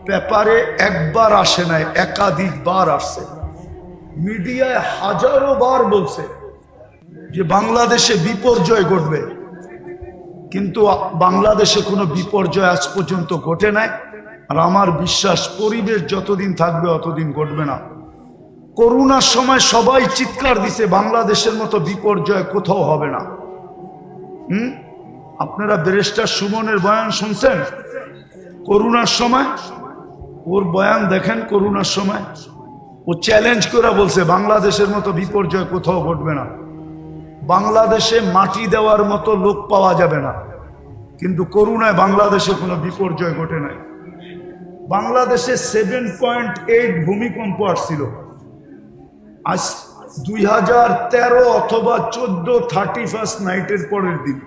পেপারে একবার আসে নাই, একাধিকবার আসছে। মিডিয়ায় হাজারো বার বলছে যে বাংলাদেশে বিপর্যয় ঘটবে, কিন্তু বাংলাদেশে কোনো বিপর্যয় আজ পর্যন্ত ঘটে নাই। আর আমার বিশ্বাস পরিবেশ যতদিন থাকবে অতদিন ঘটবে না। করোনার সময় সবাই চিৎকার দিছে বাংলাদেশের মতো বিপর্যয় কোথাও হবে না। আপনারা ব্যারিস্টার সুমনের বয়ান শুনছেন করোনার সময়? ওর বয়ান দেখেন। করোনার সময় ও চ্যালেঞ্জ করে বলছে বাংলাদেশের মতো বিপর্যয় কোথাও ঘটবে না। বাংলাদেশে মাটি দেওয়ার মতো লোক পাওয়া যাবে না, কিন্তু করোনায় বাংলাদেশে কোনো বিপর্যয় ঘটে নাই। বাংলাদেশে 7.8 ভূমিকম্প আসছিল। আজ 2013 অথবা 14 31 নাইটের পরের দিন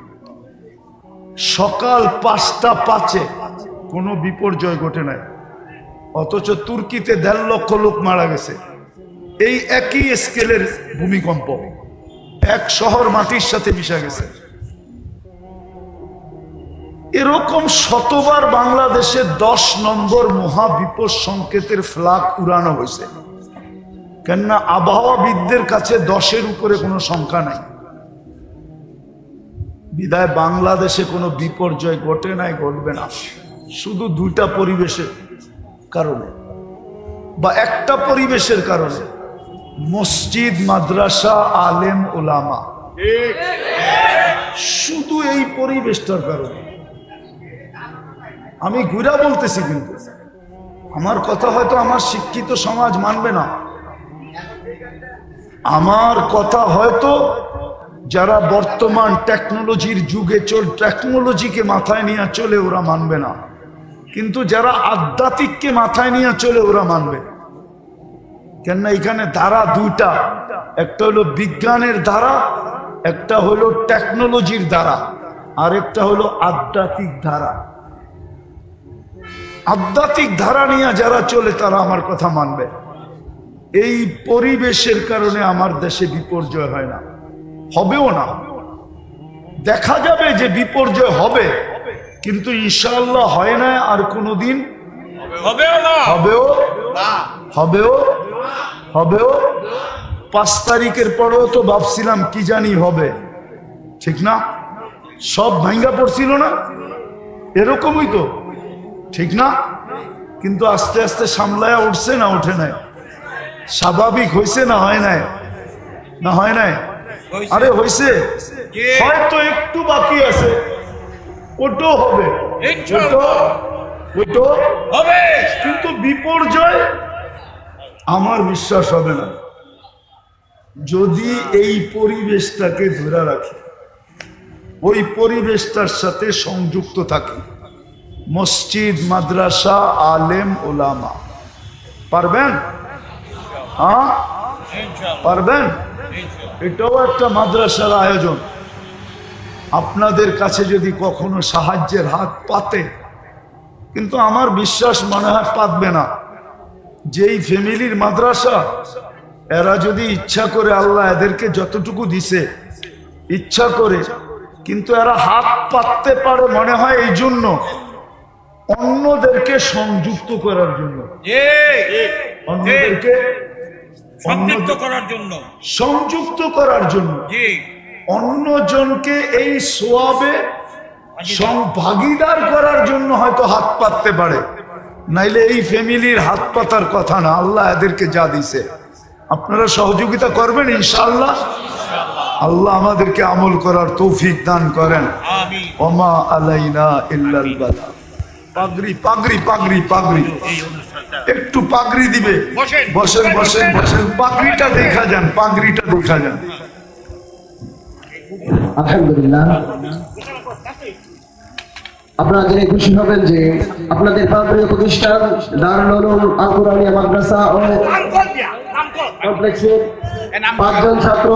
সকাল 5:05 কোনো বিপর্যয় ঘটে নাই। অথচ তুর্কিতে 1.5 লক্ষ লোক মারা গেছে। এই একই স্কেলের ভূমিকম্প, এক শহর মাটির সাথে মিশে গেছে। এরকম শতবার বাংলাদেশে 10 নম্বর মহাবিপদ সংকেতের ফ্ল্যাগ উড়ানো হয়েছে। কেননা আবহাওয়াবিদদের কাছে 10-এর উপরে কোনো সংখ্যা নাই। বিধায় বাংলাদেশে কোনো বিপর্যয় ঘটে নাই, ঘটবে না। শুধু 2টা পরিবেশের কারণে বা একটা পরিবেশের কারণে, মসজিদ, মাদ্রাসা, আলেম, ওলামা, শুধু এই পরিবেশটার কারণে। আমি ঘুরা বলতেছি, কিন্তু আমার কথা হয়তো আমার শিক্ষিত সমাজ মানবে না। আমার কথা হয়তো যারা বর্তমান টেকনোলজির যুগে টেকনোলজিকে মাথায় নিয়ে চলে ওরা মানবে না, কিন্তু যারা আধ্যাত্মিককে মাথায় নিয়ে চলে ওরা মানবে। কেননা এখানে ধারা 2টা, একটা হলো বিজ্ঞানের ধারা, একটা হলো টেকনোলজির ধারা, আর একটা হলো আধ্যাত্মিক ধারা। আধ্যাত্মিক ধারা নিয়ে যারা চলে তারা আমার কথা মানবে। এই পরিবেশের কারণে আমার দেশে বিপর্যয় হয় না, হবেও না। দেখা যাবে যে বিপর্যয় হবে, কিন্তু ইনশাআল্লাহ হয় না, আর কোনোদিন হবেও না। হবেও 5 তারিখের পরেও তো ভাবছিলাম কি জানি হবে, ঠিক না? সব ভাঙ্গা পড়ছিল না, এরকমই তো, ঠিক না? কিন্তু আস্তে আস্তে সামলায়া উঠছে না ওঠে নাই? স্বাভাবিক হয়েছে না হয় নাই? না হয় নাই? আরে হয়েছে, হয়তো একটু বাকি আছে, ওটাও হবে, ওটাও হবে, কিন্তু বিপর্যয় আমার বিশ্বাস হবে না যদি এই পরিবেশটাকে ধরে রাখি। ওই পরিবেশটার সাথে সংযুক্ত থাকি। মসজিদ, মাদ্রাসা, আলেম, ওলামা। পারবেন? হ্যাঁ ইনশাআল্লাহ পারবেন? ইনশাআল্লাহ এটাও একটা মাদ্রাসার আয়োজন। আপনাদের কাছে যদি কখনো সাহায্যের হাত পাতে, কিন্তু আমার বিশ্বাস মনে হয় পাতবে না। যেই ফ্যামিলির মাদ্রাসা, এরা যদি ইচ্ছা করে, আল্লাহ এদেরকে যতটুকু দিছে ইচ্ছা করে, কিন্তু এরা হাত পাততে পারে মনে হয় এই জন্য, অন্যদেরকে সংযুক্ত করার জন্য, জি অন্যদেরকে সম্পৃক্ত করার জন্য। সংযুক্ত করার জন্য, জি অন্যজনকে এই সোয়াবে ভাগিদার করার জন্য হয়তো হাত পাততে পারে। নাইলে এই ফ্যামিলির হাত পাতার কথা না। আল্লাহ এদেরকে যা দিছে, আপনারা সহযোগিতা করবেন ইনশাআল্লাহ। আল্লাহ আমাদেরকে আমল করার তৌফিক দান করেন। আমিন। ওমা আলাইনা ইল্লাল বালাগ। পাগড়ি পাগড়ি পাগড়ি পাগড়ি, এই অনুষ্ঠানটা একটু পাগড়ি দিবে। বসেন, বসেন বসেন বসেন, পাগড়িটা দেখা যান, পাগড়িটা দেখা যান। আলহামদুলিল্লাহ, আপনারা জেনে খুশি হবেন যে আপনাদের প্রান্তীয় প্রতিষ্ঠান দারুল উলুম আল কুরআনিয়া মাদ্রাসা ও কমপ্লেক্সের 5 জন ছাত্র